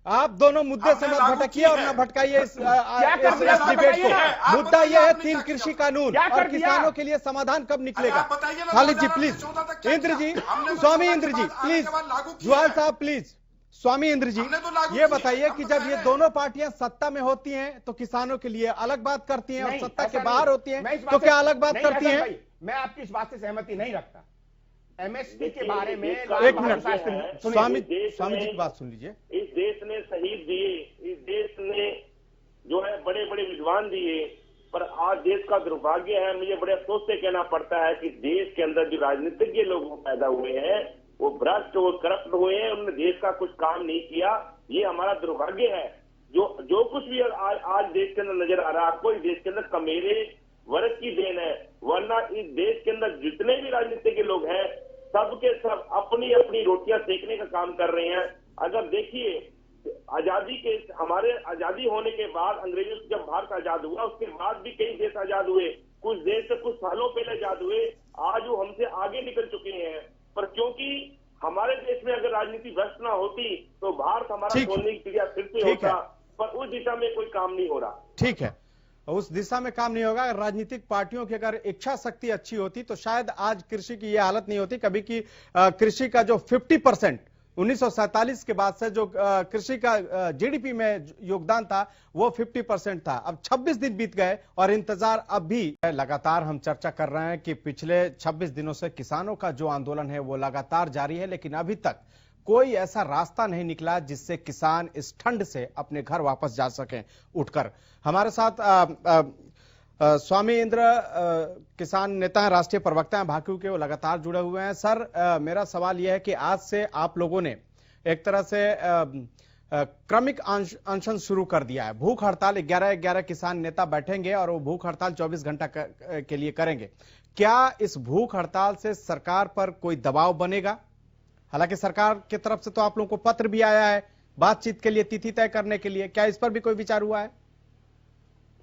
आप दोनों मुद्दे से मत भटकिए और न भटकाइए इस डिबेट को। मुद्दा यह है 3 कृषि कानून और किसानों के लिए समाधान कब निकलेगा? Khalid ji please, Indra ji, Swami Indra ji please, Juyal sahab please. स्वामी इंद्र जी, ये बताइए कि जब ये दोनों पार्टियां सत्ता में होती हैं तो किसानों के लिए अलग बात करती हैं और सत्ता के बाहर होती हैं तो क्या अलग बात करती हैं? मैं आपकी इस बात से सहमति नहीं रखता। एमएसपी के बारे में एक मिनट, स्वामी जी की बात सुन लीजिए। इस देश ने शहीद दिए, इस देश ने जो है बड़े बड़े विद्वान दिए, पर आज देश का दुर्भाग्य है, मुझे बड़े अफसोस से कहना पड़ता है कि देश के अंदर जो राजनीतिज्ञ लोग पैदा हुए हैं वो भ्रष्ट और करप्ट हुए हैं, उन्होंने देश का कुछ काम नहीं किया। ये हमारा दुर्भाग्य है। जो कुछ भी आज देश के अंदर नजर आ रहा है आपको, इस देश के अंदर कमेरे वर्ग की देन है, वरना इस देश के अंदर जितने भी राजनीति के लोग हैं सबके सब अपनी अपनी रोटियां सेकने का काम कर रहे हैं। अगर देखिए, हमारे आजादी होने के बाद, अंग्रेजों से जब भारत आजाद हुआ उसके बाद भी कई देश आजाद हुए, कुछ देश से कुछ सालों पहले आजाद हुए, आज वो हमसे आगे निकल चुके हैं। पर क्योंकि हमारे देश में अगर राजनीति भ्रष्ट ना होती तो भारत हमारा सोने की चिड़िया फिर से होता, पर उस दिशा में कोई काम नहीं हो रहा। ठीक है, उस दिशा में काम नहीं होगा। राजनीतिक पार्टियों की अगर इच्छा शक्ति अच्छी होती तो शायद आज कृषि की यह हालत नहीं होती। कभी की कृषि का जो 50% 1947 के बाद से जो कृषि का जीडीपी में योगदान था वो 50% था। अब 26 दिन बीत गए और इंतजार अब भी। लगातार हम चर्चा कर रहे हैं कि पिछले 26 दिनों से किसानों का जो आंदोलन है वो लगातार जारी है, लेकिन अभी तक कोई ऐसा रास्ता नहीं निकला जिससे किसान इस ठंड से अपने घर वापस जा सकें उठकर। हमारे साथ स्वामी इंद्र किसान नेता हैं, राष्ट्रीय प्रवक्ता हैं भाकयू के, वो लगातार जुड़े हुए हैं। सर, मेरा सवाल यह है कि आज से आप लोगों ने एक तरह से क्रमिक अनशन शुरू कर दिया है। भूख हड़ताल 11 किसान नेता बैठेंगे और वो भूख हड़ताल 24 घंटा के लिए करेंगे। क्या इस भूख हड़ताल से सरकार पर कोई दबाव बनेगा? हालांकि सरकार की तरफ से तो आप लोगों को पत्र भी आया है बातचीत के लिए, तिथि तय करने के लिए, क्या इस पर भी कोई विचार हुआ है?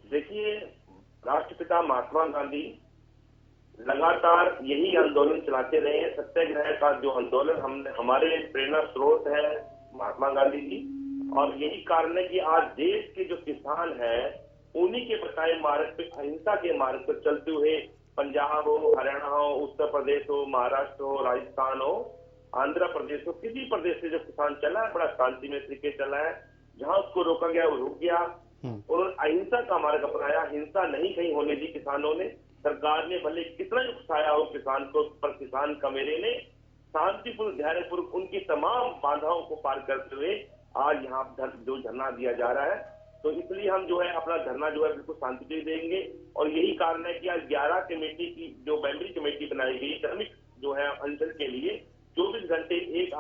देखिए, राष्ट्रपिता महात्मा गांधी लगातार यही आंदोलन चलाते रहे हैं। सत्याग्रह का जो आंदोलन हमारे प्रेरणा स्रोत है महात्मा गांधी जी, और यही कारण है कि आज देश के जो किसान हैं उन्हीं के बताए मार्ग पे, अहिंसा के मार्ग पर चलते हुए, पंजाब हो, हरियाणा हो, उत्तर प्रदेश हो, महाराष्ट्र हो, राजस्थान हो, आंध्र प्रदेश हो, किसी प्रदेश से जो किसान चला है बड़ा शांतिमय तरीके चला है। जहां उसको रोका गया वो रुक गया, उन्होंने अहिंसा का मार्ग अपनाया। हिंसा नहीं कहीं होने दी किसानों ने। सरकार ने भले कितना भी उकसाया हो किसान को, पर किसान कमेरे ने शांतिपूर्ण धैर्यपूर्वक उनकी तमाम बाधाओं को पार करते हुए आज यहाँ जो धरना दिया जा रहा है, तो इसलिए हम जो है अपना धरना जो है बिल्कुल शांति से देंगे। और यही कारण है कि आज 11 कमेटी की जो मेमोरी कमेटी बनाई गई क्रमिक जो है अनशन के लिए, 24 घंटे एक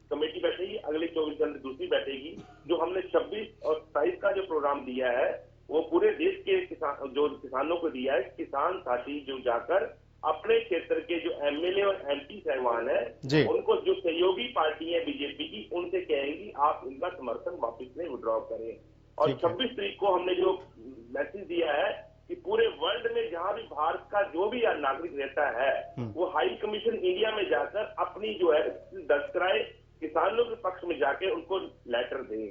कमेटी बैठेगी, अगले 24 घंटे दूसरी बैठेगी। जो हमने 26 और 27 का जो प्रोग्राम दिया है वो पूरे देश के किसानों को दिया है। किसान साथी जो जाकर अपने क्षेत्र के जो एमएलए और एमपी साहिबान है उनको, जो सहयोगी पार्टी है बीजेपी की, उनसे कहेंगी आप इनका समर्थन वापस में विड्रॉ करें। और 26 तारीख को हमने जो मैसेज दिया है कि पूरे वर्ल्ड में जहां भी भारत का जो भी नागरिक रहता है वो हाई कमीशन इंडिया में जाकर अपनी जो है दर्ज कराए, किसानों के पक्ष में जाके उनको लेटर दें।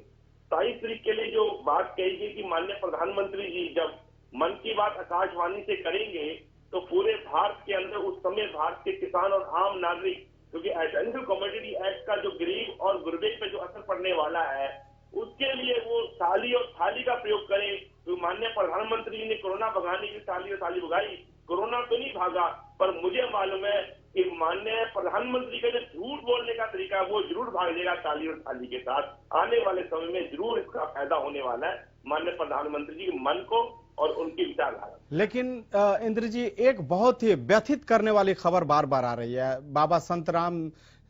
27 तारीख के लिए जो बात कही गई कि माननीय प्रधानमंत्री जी जब मन की बात आकाशवाणी से करेंगे तो पूरे भारत के अंदर उस समय भारत के किसान और आम नागरिक, क्योंकि एसेंशियल कमोडिटी एक्ट का जो गरीब और गुरबे पे जो असर पड़ने वाला है उसके लिए वो थाली और थाली का प्रयोग करें। तो माननीय प्रधानमंत्री ने कोरोना भगाने की थाली और थाली भगाई, कोरोना तो नहीं भागा, पर मुझे मालूम है कि माननीय प्रधानमंत्री का जो झूठ बोलने का तरीका है वो जरूर भाग जाएगा ताली और थाली के साथ। आने वाले समय में जरूर इसका फायदा होने वाला है माननीय प्रधानमंत्री जी के मन को और उनकी विचारधारा। लेकिन इंद्र जी, एक बहुत ही व्यथित करने वाली खबर बार बार आ रही है। बाबा संतराम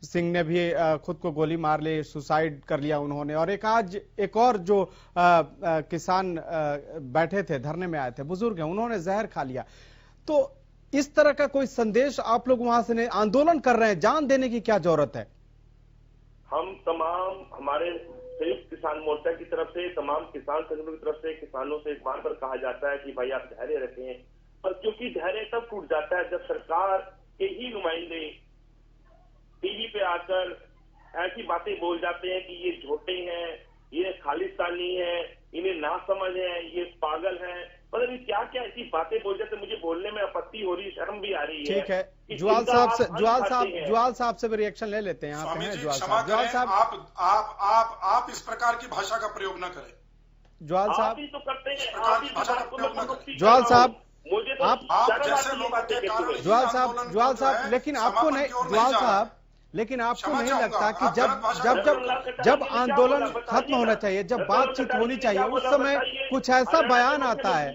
सिंह ने भी खुद को गोली मार ली, सुसाइड कर लिया उन्होंने, और एक और जो किसान बैठे थे, धरने में आए थे, बुजुर्ग हैं, उन्होंने जहर खा लिया। तो इस तरह का कोई संदेश आप लोग वहां से आंदोलन कर रहे हैं, जान देने की क्या जरूरत है? हम तमाम हमारे संयुक्त किसान मोर्चा की तरफ से, तमाम किसान संगठनों की तरफ से किसानों से बार बार कहा जाता है कि भाई आप धैर्य रखें, और क्योंकि धैर्य तब टूट जाता है जब सरकार के ही नुमाइंदे टीवी पे आकर ऐसी बातें बोल जाते हैं कि ये झूठे हैं, ये खालिस्तानी है, इन्हें नासमझ है, ये पागल है, पता नहीं क्या क्या ऐसी बातें बोल जाते। मुझे बोलने में आपत्ति हो रही है, शर्म भी आ रही है। ठीक है, ज्वाल साहब से भी रिएक्शन ले लेते हैं। यहाँ पे हैं ज्वाल साहब। आप इस प्रकार की भाषा का प्रयोग न करें। ज्वाल साहब ही तो करते हैं, ज्वाल साहब मुझे तो आप जैसे लोगों के कारण ज्वाल साहब, लेकिन आपको नहीं, ज्वाल साहब, लेकिन आपको नहीं लगता कि जब आंदोलन खत्म होना चाहिए, जब बातचीत होनी चाहिए, उस समय कुछ ऐसा बयान आता है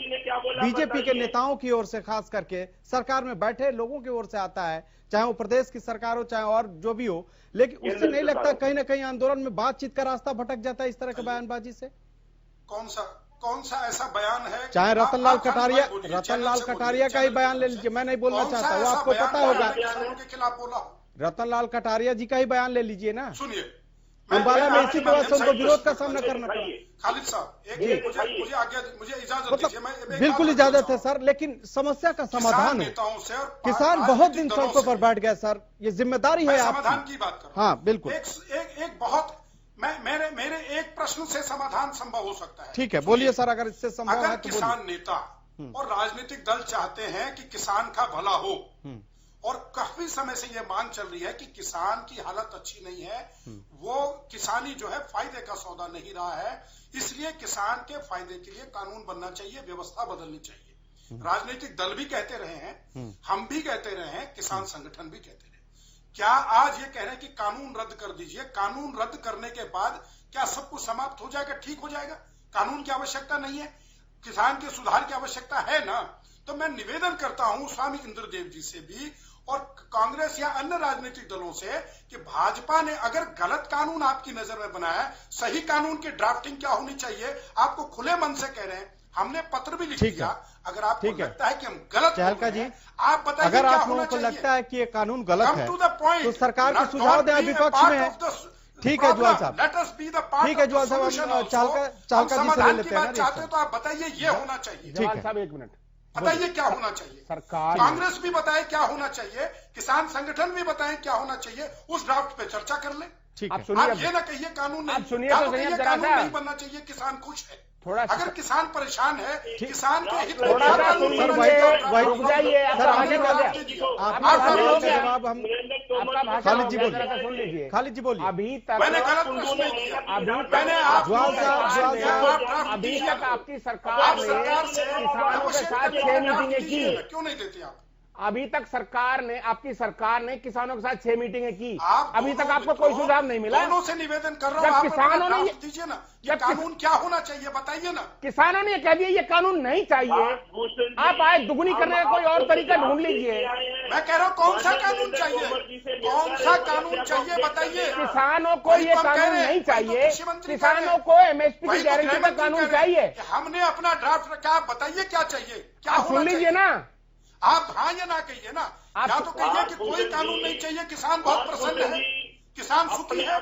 बीजेपी के नेताओं की ओर से, खास करके सरकार में बैठे लोगों की ओर से आता है, चाहे वो प्रदेश की सरकार हो चाहे और जो भी हो, लेकिन उससे नहीं लगता कहीं ना कहीं आंदोलन में बातचीत का रास्ता भटक जाता है इस तरह के बयानबाजी से? कौन सा ऐसा बयान है? चाहे रतनलाल कटारिया का ही बयान ले लीजिए, मैं नहीं बोलना चाहता, वो आपको पता होगा। के खिलाफ बोला रतनलाल कटारिया जी का ही बयान ले लीजिए ना। सुनिए, अम्बाला में इसी तरह से उनको विरोध का सामना करना पड़ा। खालिद साहब, मुझे इजाजत दीजिए, मैं बिल्कुल इजाजत है सर, लेकिन समस्या का समाधान हो। किसान बहुत दिन सड़कों पर बैठ गए सर, ये जिम्मेदारी है आपकी। समाधान की बात कर, हाँ बिल्कुल, एक बहुत मेरे एक प्रश्न से समाधान संभव हो सकता है। ठीक है, बोलिए सर, अगर इससे संभव है अगर तो किसान नेता और राजनीतिक दल चाहते हैं कि किसान का भला हो, और काफी समय से यह मांग चल रही है कि किसान की हालत अच्छी नहीं है, वो किसानी जो है फायदे का सौदा नहीं रहा है, इसलिए किसान के फायदे के लिए कानून बनना चाहिए, व्यवस्था बदलनी चाहिए। राजनीतिक दल भी कहते रहे हैं, हम भी कहते रहे हैं, किसान संगठन भी कहते रहे। क्या आज ये कह रहे हैं कि कानून रद्द कर दीजिए, कानून रद्द करने के बाद क्या सब कुछ समाप्त हो जाएगा, ठीक हो जाएगा? कानून की आवश्यकता नहीं है, किसान के सुधार की आवश्यकता है ना? तो मैं निवेदन करता हूं स्वामी इंद्रदेव जी से भी और कांग्रेस या अन्य राजनीतिक दलों से कि भाजपा ने अगर गलत कानून आपकी नजर में बनाया, सही कानून की ड्राफ्टिंग क्या होनी चाहिए, आपको खुले मन से कह रहे हैं, हमने पत्र भी लिख दिया। अगर आपको लगता है कि हम गलत जी, आप बताइए, अगर आप लोगों को लगता है कि ये कानून गलत है तो सरकार को सुझाव दें, विपक्ष में है। ठीक है ज्वाल साहब, ठीक है ज्वाल साहब, चालका जी से ले लेते हैं। चाहते तो आप बताइए ये होना चाहिए। ज्वाल साहब एक मिनट, बताइए क्या होना चाहिए। सरकार, कांग्रेस भी बताए क्या होना चाहिए, किसान संगठन भी बताएं क्या होना चाहिए, उस ड्राफ्ट पे चर्चा कर ले। ठीक है, आप ये ना कहिए कानून नहीं, कानून नहीं बनना चाहिए, किसान खुश है। थोड़ा अगर किसान परेशान है, किसान के हित में खालिद जी बोलिए। अभी तक मैंने गलत प्रश्न नहीं किया, अभी तक आपकी सरकार ने किसानों के साथ 6 मीटिंगें की, क्यों नहीं देते आप? अभी तक आपकी सरकार ने किसानों के साथ 6 मीटिंगें की, अभी तक आपको कोई सुझाव नहीं मिला। दोनों से निवेदन कर रहा हूं, किसानों ने दीजिए ना, ये कानून क्या होना चाहिए बताइए ना। किसानों ने कह दिया ये कानून नहीं चाहिए, आप आए दुगुनी करने का कोई और तरीका ढूंढ लीजिए। मैं कह रहा हूँ कौन सा कानून चाहिए, कौन सा कानून चाहिए बताइए। किसानों को ये कानून नहीं चाहिए, किसानों को एमएसपी की गारंटी का कानून चाहिए। हमने अपना ड्राफ्ट रखा, आप बताइए क्या चाहिए, क्या सुन लीजिए ना। आप हाँ या ना कहिए ना, या तो कहिए कि कोई कानून नहीं चाहिए, किसान बहुत प्रसन्न है, किसान सुखी है,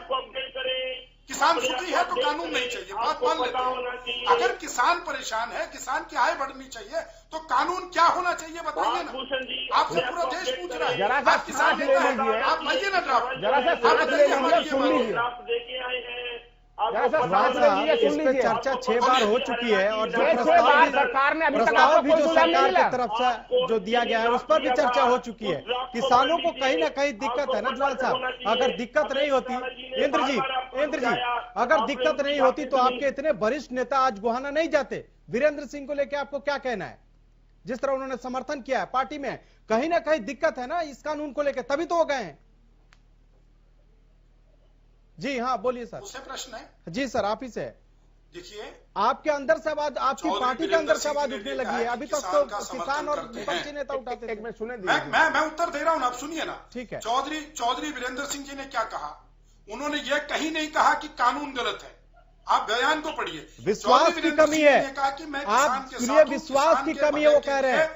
किसान सुखी है तो कानून नहीं चाहिए, बात मान लेते हैं। अगर किसान परेशान है, किसान की आय बढ़नी चाहिए, तो कानून क्या होना चाहिए बताइए ना। आपसे पूरा देश पूछ रहा है, आप किसान नेता हैं, आप लाइए ना ड्राफ्ट, आप बताइए हमारी सुन लीजिए। इस पे चर्चा 6 बार हो चुकी है, और जो प्रस्ताव भी जो सरकार की तरफ से जो दिया गया है उस पर भी चर्चा हो चुकी है। किसानों को कहीं ना कहीं दिक्कत है ना ज्वाल साहब, अगर दिक्कत नहीं होती, इंद्र जी अगर दिक्कत नहीं होती तो आपके इतने वरिष्ठ नेता आज गोहाना नहीं जाते। वीरेंद्र सिंह को लेकर आपको क्या कहना है? जिस तरह उन्होंने समर्थन किया है पार्टी में, कहीं ना कहीं दिक्कत है ना इस कानून को लेकर, तभी तो हो गए हैं। जी हाँ बोलिए सर। उससे प्रश्न है? जी सर आप ही से। देखिए, आपके अंदर से आवाज, आपकी चौधरी पार्टी के अंदर से आवाज वीरेंद्र उठने सिंह ने लगी है। कहा अभी कि तक तो किसान का किसान और समर्थन करते विपक्षी हैं। नेता उठाते थे। एक मिनट सुने मैं उत्तर दे रहा हूं ना, आप सुनिए ना। ठीक है। चौधरी वीरेंद्र सिंह जी ने क्या कहा? उन्होंने ये कहीं नहीं कहा कि कानून गलत है। आप बयान को पढ़िए। विश्वास की कमी है। आप सुनिए, विश्वास की कमी है वो कह रहे हैं।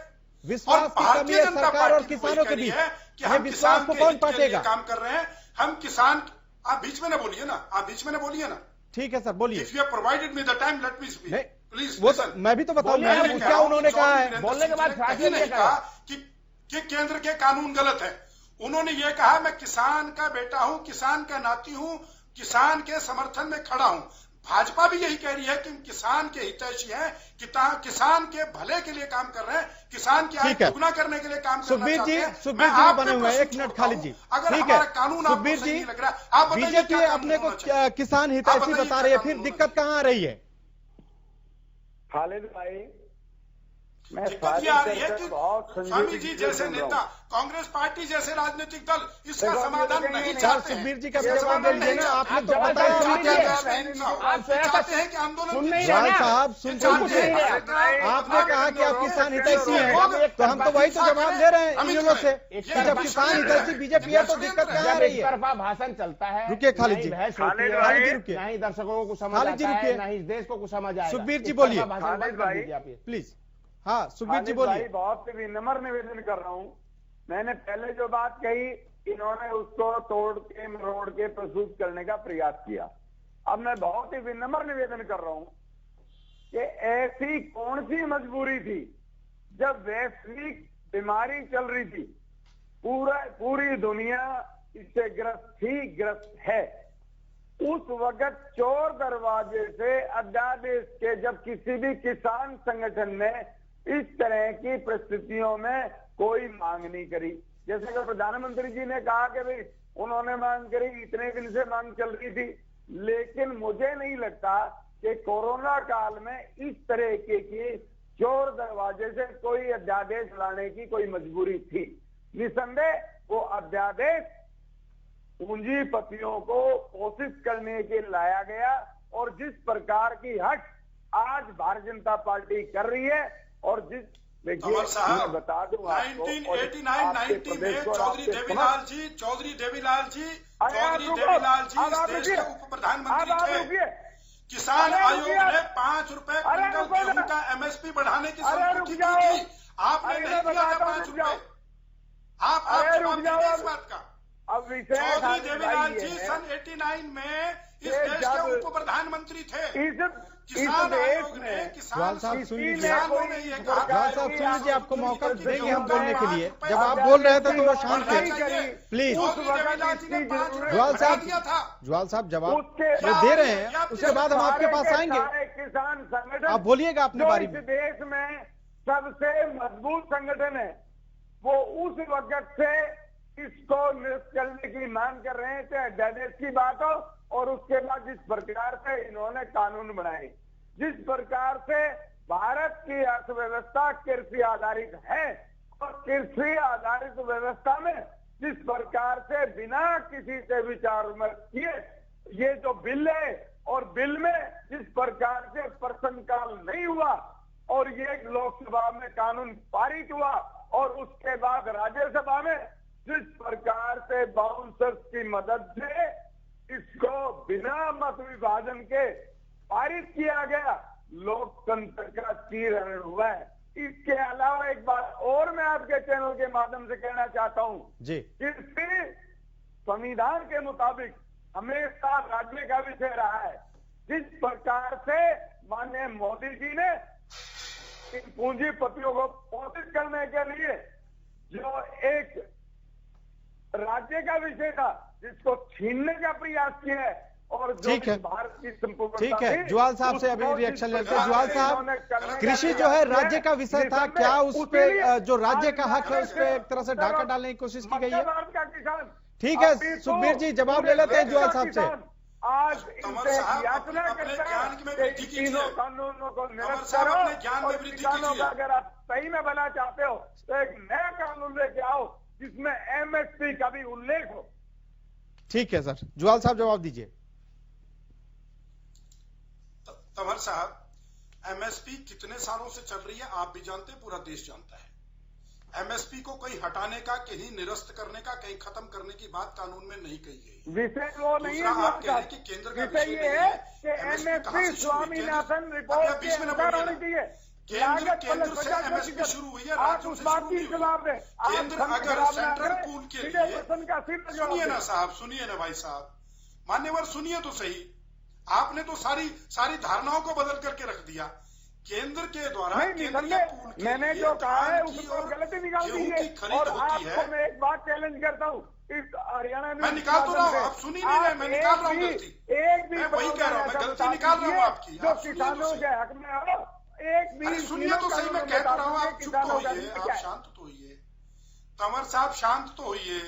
विश्वास की कमी है सरकार और किसानों के बीच। ये विश्वास को कौन पाटेगा? काम कर रहे हैं हम किसान। आप बीच में ना बोलिए ना, आप बीच में ना बोलिए ना। ठीक है सर, बोलिए। If you provided me the time, let me speak please. वो तो मैं भी तो बताऊंगा क्या उन्होंने कहा है। बोलने के बाद नहीं कहा कि केंद्र के कानून गलत है। उन्होंने ये कहा मैं किसान का बेटा हूं, किसान का नाती हूं, किसान के समर्थन में खड़ा हूं। भाजपा भी यही कह रही है कि हम किसान के हितैषी हैं, किसान के भले के लिए काम कर रहे हैं, किसान की आय दुगना करने के लिए काम करना चाहते हैं। सुखबीर जी बने हुए हैं, एक मिनट खालिद जी। ठीक है, सुखबीर जी, बीजेपी अपने को किसान हितैषी बता रही है, फिर दिक्कत कहाँ आ रही है? खालिद भाई, मैं दिक्कत ये आ रही है कि स्वामी जी जैसे नेता, कांग्रेस पार्टी जैसे राजनीतिक दल इसका समाधान नहीं चाहते। सुखबीर जी का जवाब दे दीजिए ना। आपने तो बताया चाहते हैं कि आंदोलन। जवाल साहब सुन लीजिए, आपने कहा कि आप किसान हितैषी हैं, तो हम तो वही तो जवाब दे रहे हैं इन लोगों से कि जब किसान हितैषी बीजेपी है तो दिक्कत क्या आ रही है? भाषण चलता है। रुकिए खालिद जी, खालिद जी रुकिए। ना ही दर्शकों को समझ आता है, ना ही इस देश को समझ आएगा। सुखबीर जी बोलिए प्लीज। हाँ सुखबीर जी बोलिए। बहुत विनम्र निवेदन कर रहा हूँ। मैंने पहले जो बात कही, इन्होंने उसको तोड़ के मरोड़ के प्रस्तुत करने का प्रयास किया। अब मैं बहुत ही विनम्र निवेदन कर रहा हूँ कि ऐसी कौन सी मजबूरी थी जब वैश्विक बीमारी चल रही थी, पूरी दुनिया इससे ग्रस्त है। उस वक्त चोर दरवाजे से अध्यादेश के जब किसी भी किसान संगठन ने इस तरह की परिस्थितियों में कोई मांग नहीं करी, जैसे कि प्रधानमंत्री जी ने कहा कि भाई उन्होंने मांग करी, इतने दिन से मांग चल रही थी, लेकिन मुझे नहीं लगता कि कोरोना काल में इस तरह की चोर दरवाजे से कोई अध्यादेश लाने की कोई मजबूरी थी। निसंदेह वो अध्यादेश पूंजीपतियों को पोषित करने के लाया गया, और जिस प्रकार की हट आज भारतीय जनता पार्टी कर रही है, और जिस देखिए मैं बता दूं 1989-90 में चौधरी देवीलाल जी इस देश के उप प्रधानमंत्री थे। किसान आयोग ने 5 रुपए क्विंटल गेहूं का एमएसपी बढ़ाने की संस्तुति की थी। आपने नहीं किया था 5 रुपए। आप जवाब दीजिए इस बात का। चौधरी देवीलाल जी सन 89 में इस देश के उप प्रधानमंत्री थे। किसान आयोग ने जवाल साहब सुन लीजिए, जवाल साहब सुन लीजिए, आपको मौका देंगे हम बोलने के लिए। जब आप बोल रहे थे तो वो शांत थे, प्लीज। जवाल साहब जवाब वो दे रहे हैं, उसके बाद हम आपके पास आएंगे। किसान संगठन आप बोलिएगा अपने बारे में। देश में सबसे मजबूत संगठन है, वो उस वक्त से इसको निरस्त करने की मांग कर रहे हैं, चाहे अध्यादेश की बात हो, और उसके बाद जिस प्रकार से इन्होंने कानून बनाए, जिस प्रकार से भारत की अर्थव्यवस्था कृषि आधारित है, और कृषि आधारित व्यवस्था में जिस प्रकार से बिना किसी से विचार विमर्श किए ये जो बिल है, और बिल में जिस प्रकार से प्रश्नकाल नहीं हुआ, और ये लोकसभा में कानून पारित हुआ, और उसके बाद राज्यसभा में जिस प्रकार से बाउंसर्स की मदद से इसको बिना मत विभाजन के पारित किया गया, लोकतंत्र का चीरहरण हुआ है। इसके अलावा एक बात और मैं आपके चैनल के माध्यम से कहना चाहता हूं जी, कि संविधान के मुताबिक हमेशा राज्य का विषय रहा है। जिस प्रकार से माननीय मोदी जी ने इन पूंजीपतियों को पोषित करने के लिए जो एक राज्य का विषय था, जिसको छीनने का प्रयास किया है, और जो भारत की संपूर्ण ठीक है, जुआल साहब से अभी रिएक्शन लेते हैं। जुआल साहब, कृषि जो है राज्य का विषय था, क्या उस पे जो राज्य का हक है उस पे एक तरह से डाका डालने की कोशिश की गई है? ठीक है सुखबीर जी, जवाब ले लेते हैं जुआल साहब से। आज इनसे याचना करता है कि तीनों कानूनों को निरस्त करो, और किसानों का अगर आप सही में बना चाहते हो तो एक नया कानून लेके आओ जिसमें एमएसपी का भी उल्लेख हो। ठीक है सर, जुआल साहब जवाब दीजिए। साहब, एमएसपी कितने सालों से चल रही है आप भी जानते हैं, पूरा देश जानता है। एमएसपी को कहीं हटाने का, कहीं निरस्त करने का, कहीं खत्म करने की बात कानून में नहीं कही गई। विषय वो नहीं है, आप कह रहे हैं कि केंद्र का विषय ये है कि एमएसपी स्वामीनाथन रिपोर्ट के अनुसार होनी चाहिए। केंद्र से एमएसपी शुरू हुई है, राज्यों से शुरू नहीं हुई। केंद्र अगर सेंट्रल पूल के लिए, सुनिए ना साहब, सुनिए ना भाई साहब, मान्यवर सुनिए तो सही। आपने तो सारी धारणाओं को बदल करके रख दिया। केंद्र के द्वारा मैंने जो कहा है उसको गलती निकाल दी है। और आपको मैं एक बात चैलेंज करता हूँ, इस हरियाणा में मैं निकाल तो रहा हूँ, आप सुन ही नहीं रहे, मैं निकाल रहा हूँ गलती। एक भी मैं वही कह रहा हूँ, मैं गलती निकाल रहा हूँ आपकी। जो किसानों के हक में हो, एक भी सुनिए तो सही, मैं कह रहा हूँ, आप चुप तो होइए, आप शांत तो होइए। तंवर साहब शांत तो होइए,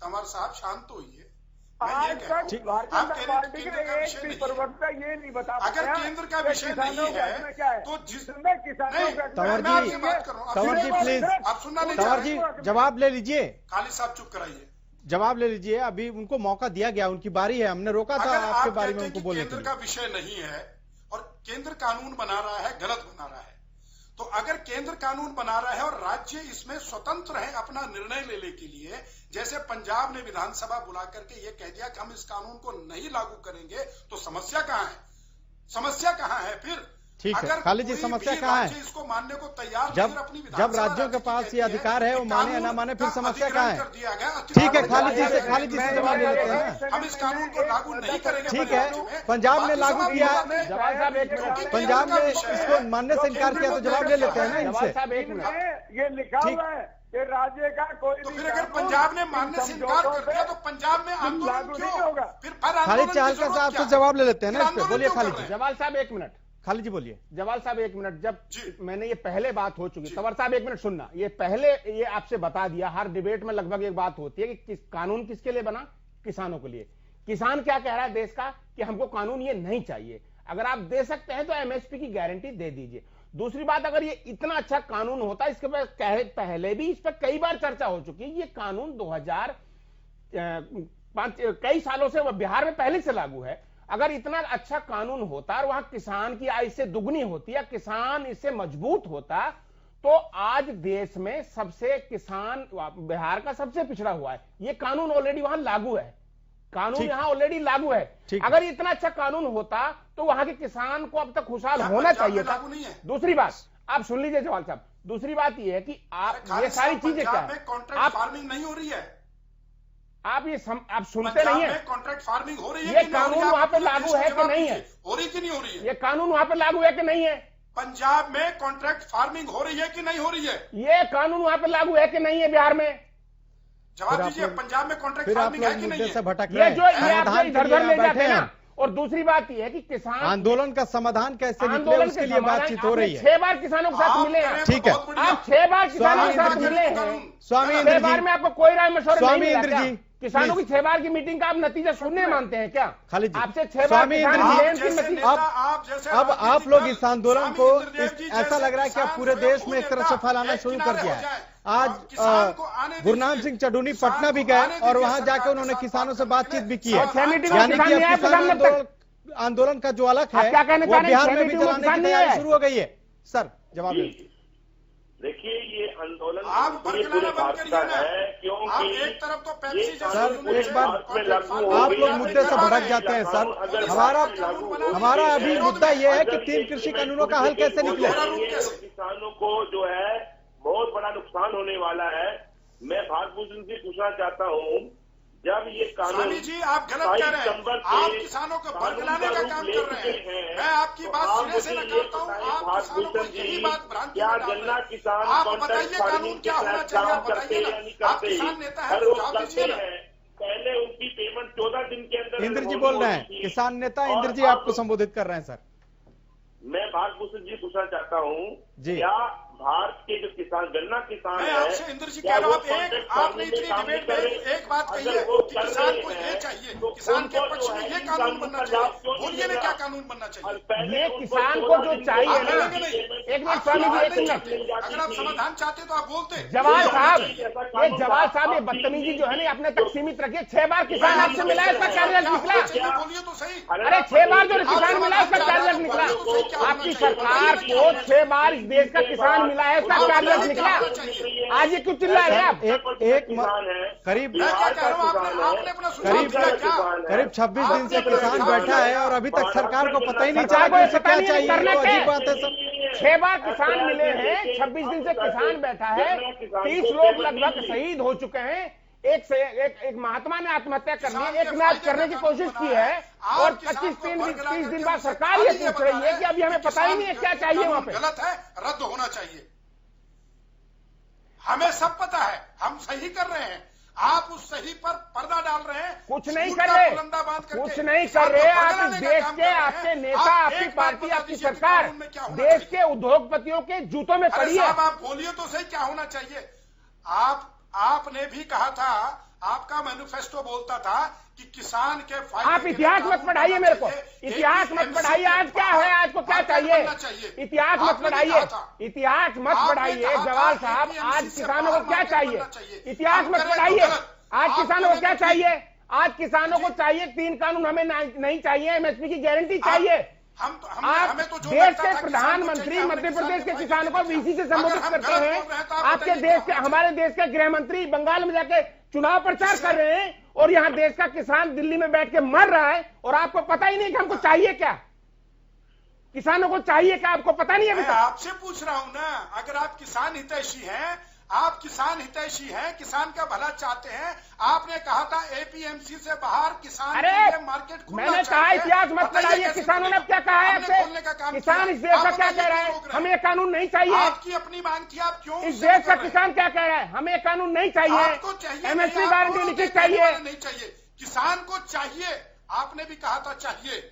तंवर साहब शांत तो होइए। आज तक भारतीय पार्टी का एक भी प्रवक्ता ये नहीं बता पाया। अगर केंद्र का विषय नहीं है तो जिसमें किसानों का, तंवर जी प्लीज, आप सुनना नहीं, तंवर जी जवाब ले लीजिए। खालिद साहब चुप कराइए, जवाब ले लीजिए, अभी उनको मौका दिया गया, उनकी बारी है, हमने रोका था आपके बारे में उनको बोलने के लिए। केंद्र का विषय नहीं है और केंद्र कानून बना रहा है, गलत बना रहा है। तो अगर केंद्र कानून बना रहा है और राज्य इसमें स्वतंत्र है अपना निर्णय लेने के लिए, जैसे पंजाब ने विधानसभा बुला करके ये कह दिया कि हम इस कानून को नहीं लागू करेंगे, तो समस्या कहां है? समस्या कहां है फिर? ठीक है खालिद जी, समस्या कहाँ है? इसको मानने को तैयार जब राज्यों के पास ये अधिकार है, वो माने या ना माने, फिर समस्या कहाँ है? ठीक है खालिद जी से जवाब ले लेते हैं। हम इस कानून को लागू नहीं करेंगे। ठीक है, पंजाब ने लागू किया, पंजाब ने इसको मानने से इनकार किया, तो जवाब ले लेते हैं ना इनसे। ये लिखा हुआ है कि राज्य का कोई, तो फिर अगर पंजाब ने मानने से इनकार कर दिया तो पंजाब में आंदोलन क्यों होगा? फिर खालिद चाहलकर साहब से जवाब ले लेते हैं ना इस पे। बोलिए खालिद जी। जवाल साहब एक मिनट, खालिद जी बोलिए। जवाल साहब एक मिनट, जब मैंने ये पहले बात हो चुकी, तंवर साहब एक मिनट सुनना, ये पहले ये आपसे बता दिया, हर डिबेट में लगभग एक बात होती है कि कानून किसके लिए बना? किसानों के लिए। किसान क्या कह रहा है देश का कि हमको कानून ये नहीं चाहिए। अगर आप दे सकते हैं तो एमएसपी की गारंटी दे दीजिए। दूसरी बात, अगर ये इतना अच्छा कानून होता, इसके पहले भी इस पर कई बार चर्चा हो चुकी है। ये कानून 2005 कई सालों से बिहार में पहले से लागू है। अगर इतना अच्छा कानून होता और वहां किसान की आय इससे दुगनी होती या किसान इससे मजबूत होता, तो आज देश में सबसे किसान बिहार का सबसे पिछड़ा हुआ है। ये कानून ऑलरेडी वहां लागू है, कानून यहां ऑलरेडी लागू है। अगर इतना अच्छा कानून होता तो वहां के किसान को अब तक खुशहाल होना चाहिए था। दूसरी बात आप सुन लीजिए जवाल साहब, दूसरी बात यह है कि आप ये सारी चीजें क्या है, आप फार्मिंग नहीं हो रही है, आप सुनते नहीं है। कॉन्ट्रैक्ट फार्मिंग हो रही है, ये कानून वहां पे लागू है कि नहीं है? हो रही कि नहीं हो रही है? ये कानून वहां पे लागू है कि नहीं है? पंजाब में कॉन्ट्रैक्ट फार्मिंग हो रही है कि नहीं हो रही है? ये कानून वहां पे लागू है कि नहीं है बिहार में? जवाब दीजिए, पंजाब में कॉन्ट्रैक्ट फार्मिंग है कि नहीं है? ये जो आप इधर ले जाते हैं ना। और दूसरी बात यह है कि किसान आंदोलन का समाधान कैसे निकले, उसके लिए बातचीत हो रही है। 6 बार किसानों के साथ मिले हैं। ठीक है, आप 6 बार किसानों के साथ मिले हैं। स्वामी इंद्र जी, में आपको कोई राय मशवरा नहीं मिला? स्वामी इंद्र जी, किसानों की 6 बार की मीटिंग का आप नतीजा सुनने मानते हैं क्या? खालिद जी, आपसे 6 बार स्वामी इंद्र जी, अब आप लोग इस आंदोलन को ऐसा लग रहा है कि आप पूरे देश में एक तरह से फैलाना शुरू कर दिया है। आज गुरनाम सिंह चडूनी पटना भी गए और वहां जाकर उन्होंने किसानों से बातचीत भी की है। यानी कि अब किसान आंदोलन का जो अलग है वो बिहार में भी चलाने की तैयारी शुरू हो गई है। सर जवाब देखिए, ये आंदोलन आप बरकरार बंद करिए ना, आप एक तरफ तो पेप्सी सर एक बार आप लोग मुद्दे से भटक जाते हैं। सर हमारा अभी मुद्दा ये है कि 3 कृषि कानूनों का हल कैसे निकले। किसानों को जो है बहुत बड़ा नुकसान होने वाला है। मैं भागभूषण से पूछना चाहता हूँ, जब ये कानून जी आप गलत कह रहे हैं, आप किसानों को बरगलाने का काम कर रहे हैं। मैं आपकी बात सिरे से नकारता हूँ। आप किसानों को यही बात भ्रांति में डाल रहे हैं। आप बताइए कानून क्या होना चाहिए, आप बताइए ना। आप किसान नेता है, जवाब दीजिए ना। पहले उनकी पेमेंट 14 दिन के अंदर। इंद्र जी बोल रहे हैं, किसान नेता इंद्र जी आपको संबोधित कर रहे हैं। सर मैं भागभूषण जी पूछना चाहता हूँ, क्या भारत के जो किसान गन्ना किसान मैं है, आपसे इंद्र जी कह रहा हूँ, आपने इतनी डिबेट में एक बात कही है कि किसान को ये चाहिए, किसान के पक्ष में ये कानून बनना चाहिए। बोलिए ना क्या कानून बनना चाहिए? ये किसान को जो चाहिए ना, एक मिनट स्वामी जी, एक मिनट, अगर आप समाधान चाहते तो आप बोलते। जवाल साहब, ये बदतमीजी जो है ना अपने तक सीमित रखिए। 6 बार किसान आपसे मिला, इसका क्या रिजल्ट निकला? बोलिए तो सही। अरे 6 बार जो किसान मिला, इसका क्या रिजल्ट निकला? आपकी सरकार को 6 बार इस देश का किसान मिला है, इसका क्या रिजल्ट निकला? आज ये क्यों चिल्ला रहे हैं आप? करीब 26 दिन से किसान बैठा है और अभी तक सरकार को पता ही नहीं चला कि उसे क्या चाहिए। अजीब बात है सब। 6 बार किसान मिले हैं, 26 दिन से किसान बैठा है, 30 लोग लगभग शहीद हो चुके हैं। एक महात्मा ने आत्महत्या करनी है, एक मैच करने की कोशिश की है, और 30 दिन बाद सरकार ये पूछ रही है कि अभी हमें पता ही नहीं है क्या चाहिए वहां पे। गलत है, रद्द होना चाहिए। हमें सब पता है, हम सही कर रहे हैं, आप उस सही पर पर्दा डाल रहे हैं। कुछ नहीं कर रहे, कुछ नहीं कर रहे। आप इस देश के, आपके नेता, आपकी पार्टी, आपकी सरकार देश के उद्योगपतियों के जूतों में पड़ी है। आप बोलिए तो सही, क्या होना चाहिए? आपने भी कहा था, आपका मैनिफेस्टो बोलता था कि किसान के फायदे। आप इतिहास मत पढ़ाइए मेरे को, इतिहास मत पढ़ाइए। आज क्या है, आज को क्या चाहिए? इतिहास मत पढ़ाइए, इतिहास मत पढ़ाइए जवाल साहब। आज किसानों को क्या चाहिए? इतिहास मत पढ़ाइए। आज किसानों को क्या चाहिए? आज किसानों को चाहिए 3 कानून, हमें नहीं चाहिए। एमएसपी की गारंटी चाहिए। आप देश के प्रधानमंत्री मध्य प्रदेश के किसानों को वीसी से संबोधित करते हैं। आपके देश के, हमारे देश के गृह मंत्री बंगाल में जाके चुनाव प्रचार कर रहे हैं, और यहाँ देश का किसान दिल्ली में बैठ के मर रहा है, और आपको पता ही नहीं कि हमको चाहिए क्या, किसानों को चाहिए क्या, आपको पता नहीं है। मैं आपसे पूछ रहा हूं ना, अगर आप किसान हितैषी हैं, आप किसान हितैषी हैं, किसान का भला चाहते हैं। आपने कहा था एपीएमसी से बाहर किसान के लिए मार्केट खुलना मैंने कहा इतिहास मत पढ़ाइए। किसानों ने क्या कहा है आपसे? किसान इस देश का क्या कह रहा है? हमें ये कानून नहीं चाहिए। आपकी अपनी मांग थी, आप क्यों? इस देश का किसान क्या कह रहा है? हमें ये कानून नहीं चाहिए, एमएसपी गारंटी लिखित चाहिए। नहीं चाहिए, किसान को चाहिए। आपने भी कहा था चाहिए,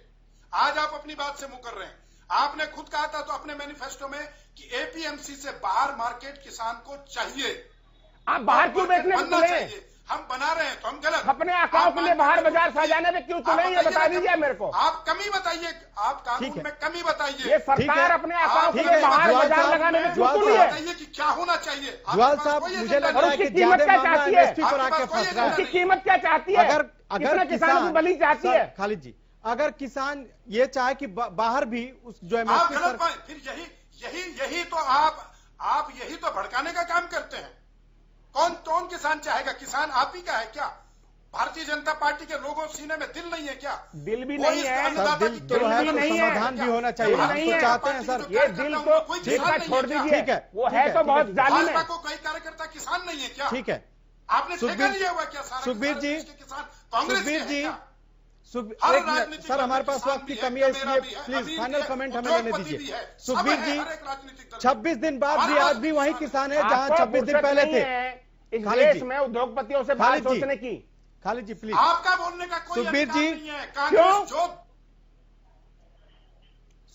आज आप अपनी बात से मुकर रहे हैं। आपने खुद कहा था तो अपने मैनिफेस्टो में कि एपीएमसी से बाहर मार्केट किसान को चाहिए। आप बाहर क्यों बेचने को तुले? हम बना रहे हैं तो हम गलत। अपने आकाओं के लिए बाहर बाजार सजाने में क्यों तुले, ये बता दीजिए मेरे को। आप कमी बताइए, आप कानून में कमी बताइए। ये सरकार अपने आकाओं के लिए बाहर बाजार लगाने में क्यों तुली है? बताइए कि क्या होना चाहिए। जवाल साहब, मुझे लग रहा है कि कीमत क्या चाहती है? उसकी कीमत क्या चाहती है? अगर किसानों की बलि चाहती है? खालिद जी, अगर किसान ये चाहे कि बाहर भी उस जो एमएसपी फिर यही तो आप यही तो भड़काने का काम करते हैं। कौन किसान चाहेगा? किसान आप ही का है क्या? भारतीय जनता पार्टी के लोगों सीने में दिल नहीं है क्या? दिल भी नहीं है सर, दिल तो है, तो समाधान भी होना चाहिए। हम तो चाहते हैं सर, ये दिल को छोड़ दीजिए। ठीक है, वो है तो बहुत जालिम है। को कोई कार्यकर्ता किसान नहीं है क्या? ठीक है, आपने ठेका लिया हुआ क्या? सुखबीर जी, सुखबीर जी, सर हमारे पास वक्त की कमी है, इसलिए प्लीज फाइनल कमेंट हमें लेने दीजिए। सुखबीर जी, 26 दिन बाद भी आज भी वही किसान है जहां 26 दिन पहले थे। इस देश में उद्योगपतियों से बात सोचने की। खालिद जी प्लीज, आपका बोलने का कोई सुखबीर जी, क्यों?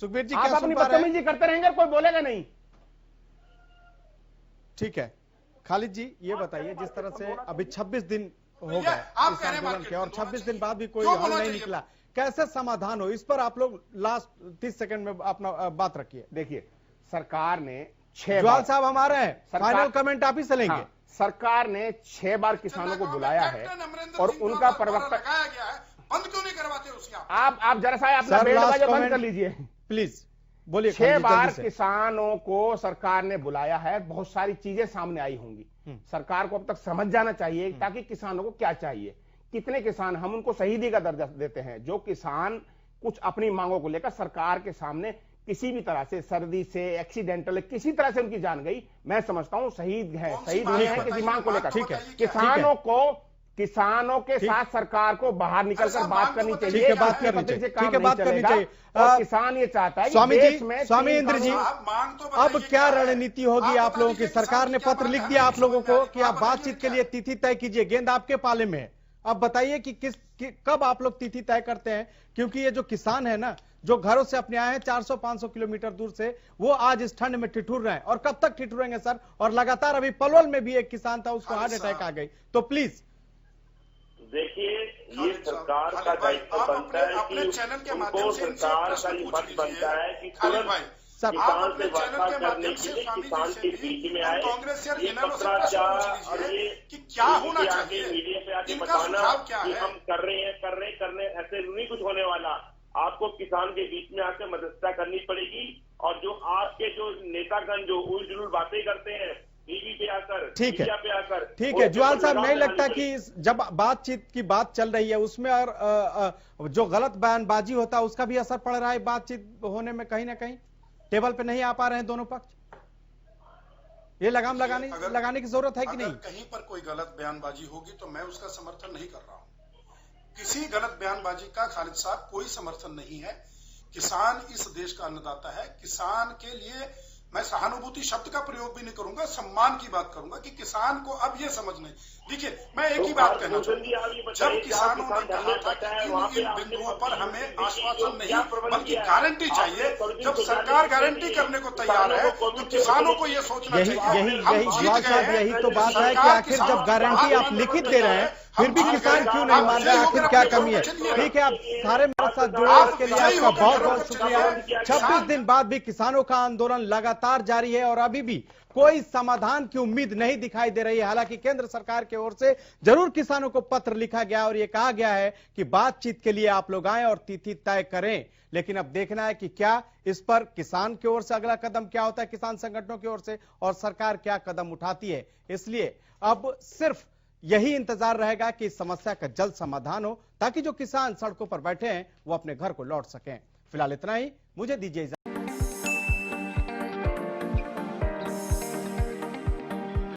सुखबीर जी आप अपनी बदतमीजी करते रहेंगे, कोई बोलेगा नहीं। ठीक है, खालिद जी ये बताइए, जिस तरह से अभी 26 दिन हो गए इस आंदोलन के और 26 दिन बाद भी कोई हल नहीं निकला, कैसे समाधान हो? इस पर आप लोग लास्ट 30 सेकंड में अपना बात रखिए। देखिए, सरकार ने 6 जवाल साहब हम आ रहे हैं, फाइनल कमेंट आप ही से लेंगे। सरकार ने 6 बार किसानों को बुलाया है और उनका प्रवक्ता बंद क्यों नहीं करवाते उसकी? आप जरा सा अपना बेल्ट बंद कर लीजिए प्लीज, बोलिए। 6 बार किसानों को सरकार ने बुलाया है, बहुत सारी चीजें सामने आई होंगी। सरकार को अब तक समझ जाना चाहिए ताकि किसानों को क्या चाहिए। कितने किसान, हम उनको शहीदी का दर्जा देते हैं। जो किसान कुछ अपनी मांगों को लेकर सरकार के सामने किसी भी तरह से, सर्दी से, एक्सीडेंटल, किसी तरह से उनकी जान गई, मैं समझता हूं शहीद है, शहीद हुए हैं किसी मांग को लेकर। ठीक है, किसानों के साथ सरकार को बाहर निकलकर बात करनी चाहिए। ठीक है, बात करनी चाहिए। और किसान ये चाहता है स्वामी जी, स्वामी इंद्र जी, अब क्या रणनीति होगी आप लोगों की? सरकार ने पत्र लिख दिया आप लोगों को कि आप बातचीत के लिए तिथि तय कीजिए, गेंद आपके पाले में है। अब बताइए कि कब आप लोग तिथि तय करते हैं, क्योंकि ये जो किसान है ना, जो घरों से अपने आए हैं 400-500 किलोमीटर दूर से, वो आज इस ठंड में ठिठुर रहे हैं। और कब तक ठिठुरेंगे सर? और लगातार अभी पलवल में भी एक किसान था, उसको हार्ट अटैक आ गई। तो प्लीज देखिए, ये सरकार का दायित्व बनता है कि उनको सरकार का ये मत बनता है कि तुरंत किसान से वार्ता करने के लिए किसान के बीच में आए, ये पत्राचार और ये क्या होना चाहिए, मीडिया पे आके बताना कि हम कर रहे हैं, ऐसे नहीं कुछ होने वाला। आपको किसान के बीच में आकर मध्यस्थता करनी पड़ेगी। और जो आपके जो नेतागण जो उल-जुलूल बातें करते हैं टीवी पे आकर, ठीक है, मीडिया पे आकर, ठीक है जुआल साहब, नहीं लगता कि जब बातचीत की बात चल रही है उसमें और जो गलत बयानबाजी होता है उसका भी असर पड़ रहा है बातचीत होने में? कहीं ना कहीं टेबल पे नहीं आ पा रहे हैं दोनों पक्ष। ये लगाम लगाने की जरूरत है कि नहीं? कहीं पर कोई गलत बयानबाजी होगी तो मैं उसका समर्थन नहीं कर रहा हूं। किसी गलत बयानबाजी का खालिद साहब कोई समर्थन नहीं है। किसान इस देश का अन्नदाता है। किसान के लिए मैं सहानुभूति शब्द का प्रयोग भी नहीं करूंगा, सम्मान की बात करूंगा कि किसान को अब ये समझ नहीं। देखिए, मैं एक ही बात कहना चाहूंगा, जब किसानों ने कहा था कि इन बिंदुओं पर हमें आश्वासन नहीं बल्कि गारंटी चाहिए, जब सरकार गारंटी करने को तैयार है तो किसानों को ये सोचना चाहिए यही तो बात है कि आखिर जब गारंटी आप लिखित दे रहे हैं फिर भी किसान क्यों नहीं मान रहे? आखिर क्या कमी है? ठीक है, आप सारे मेरे साथ जुड़े, इसके लिए आपका बहुत बहुत शुक्रिया। 26 दिन बाद भी किसानों का आंदोलन लगातार जारी है और अभी भी कोई समाधान की उम्मीद नहीं दिखाई दे रही है। हालांकि केंद्र सरकार की ओर से जरूर किसानों को पत्र लिखा गया और यह कहा गया है कि बातचीत के लिए आप लोग आए और तिथि तय करें। लेकिन अब देखना है कि क्या इस पर किसान की ओर से अगला कदम क्या होता है, किसान संगठनों की ओर से, और सरकार क्या कदम उठाती है। इसलिए अब सिर्फ यही इंतजार रहेगा कि इस समस्या का जल्द समाधान हो ताकि जो किसान सड़कों पर बैठे हैं वो अपने घर को लौट सकें। फिलहाल इतना ही, मुझे दीजिए इजाजत।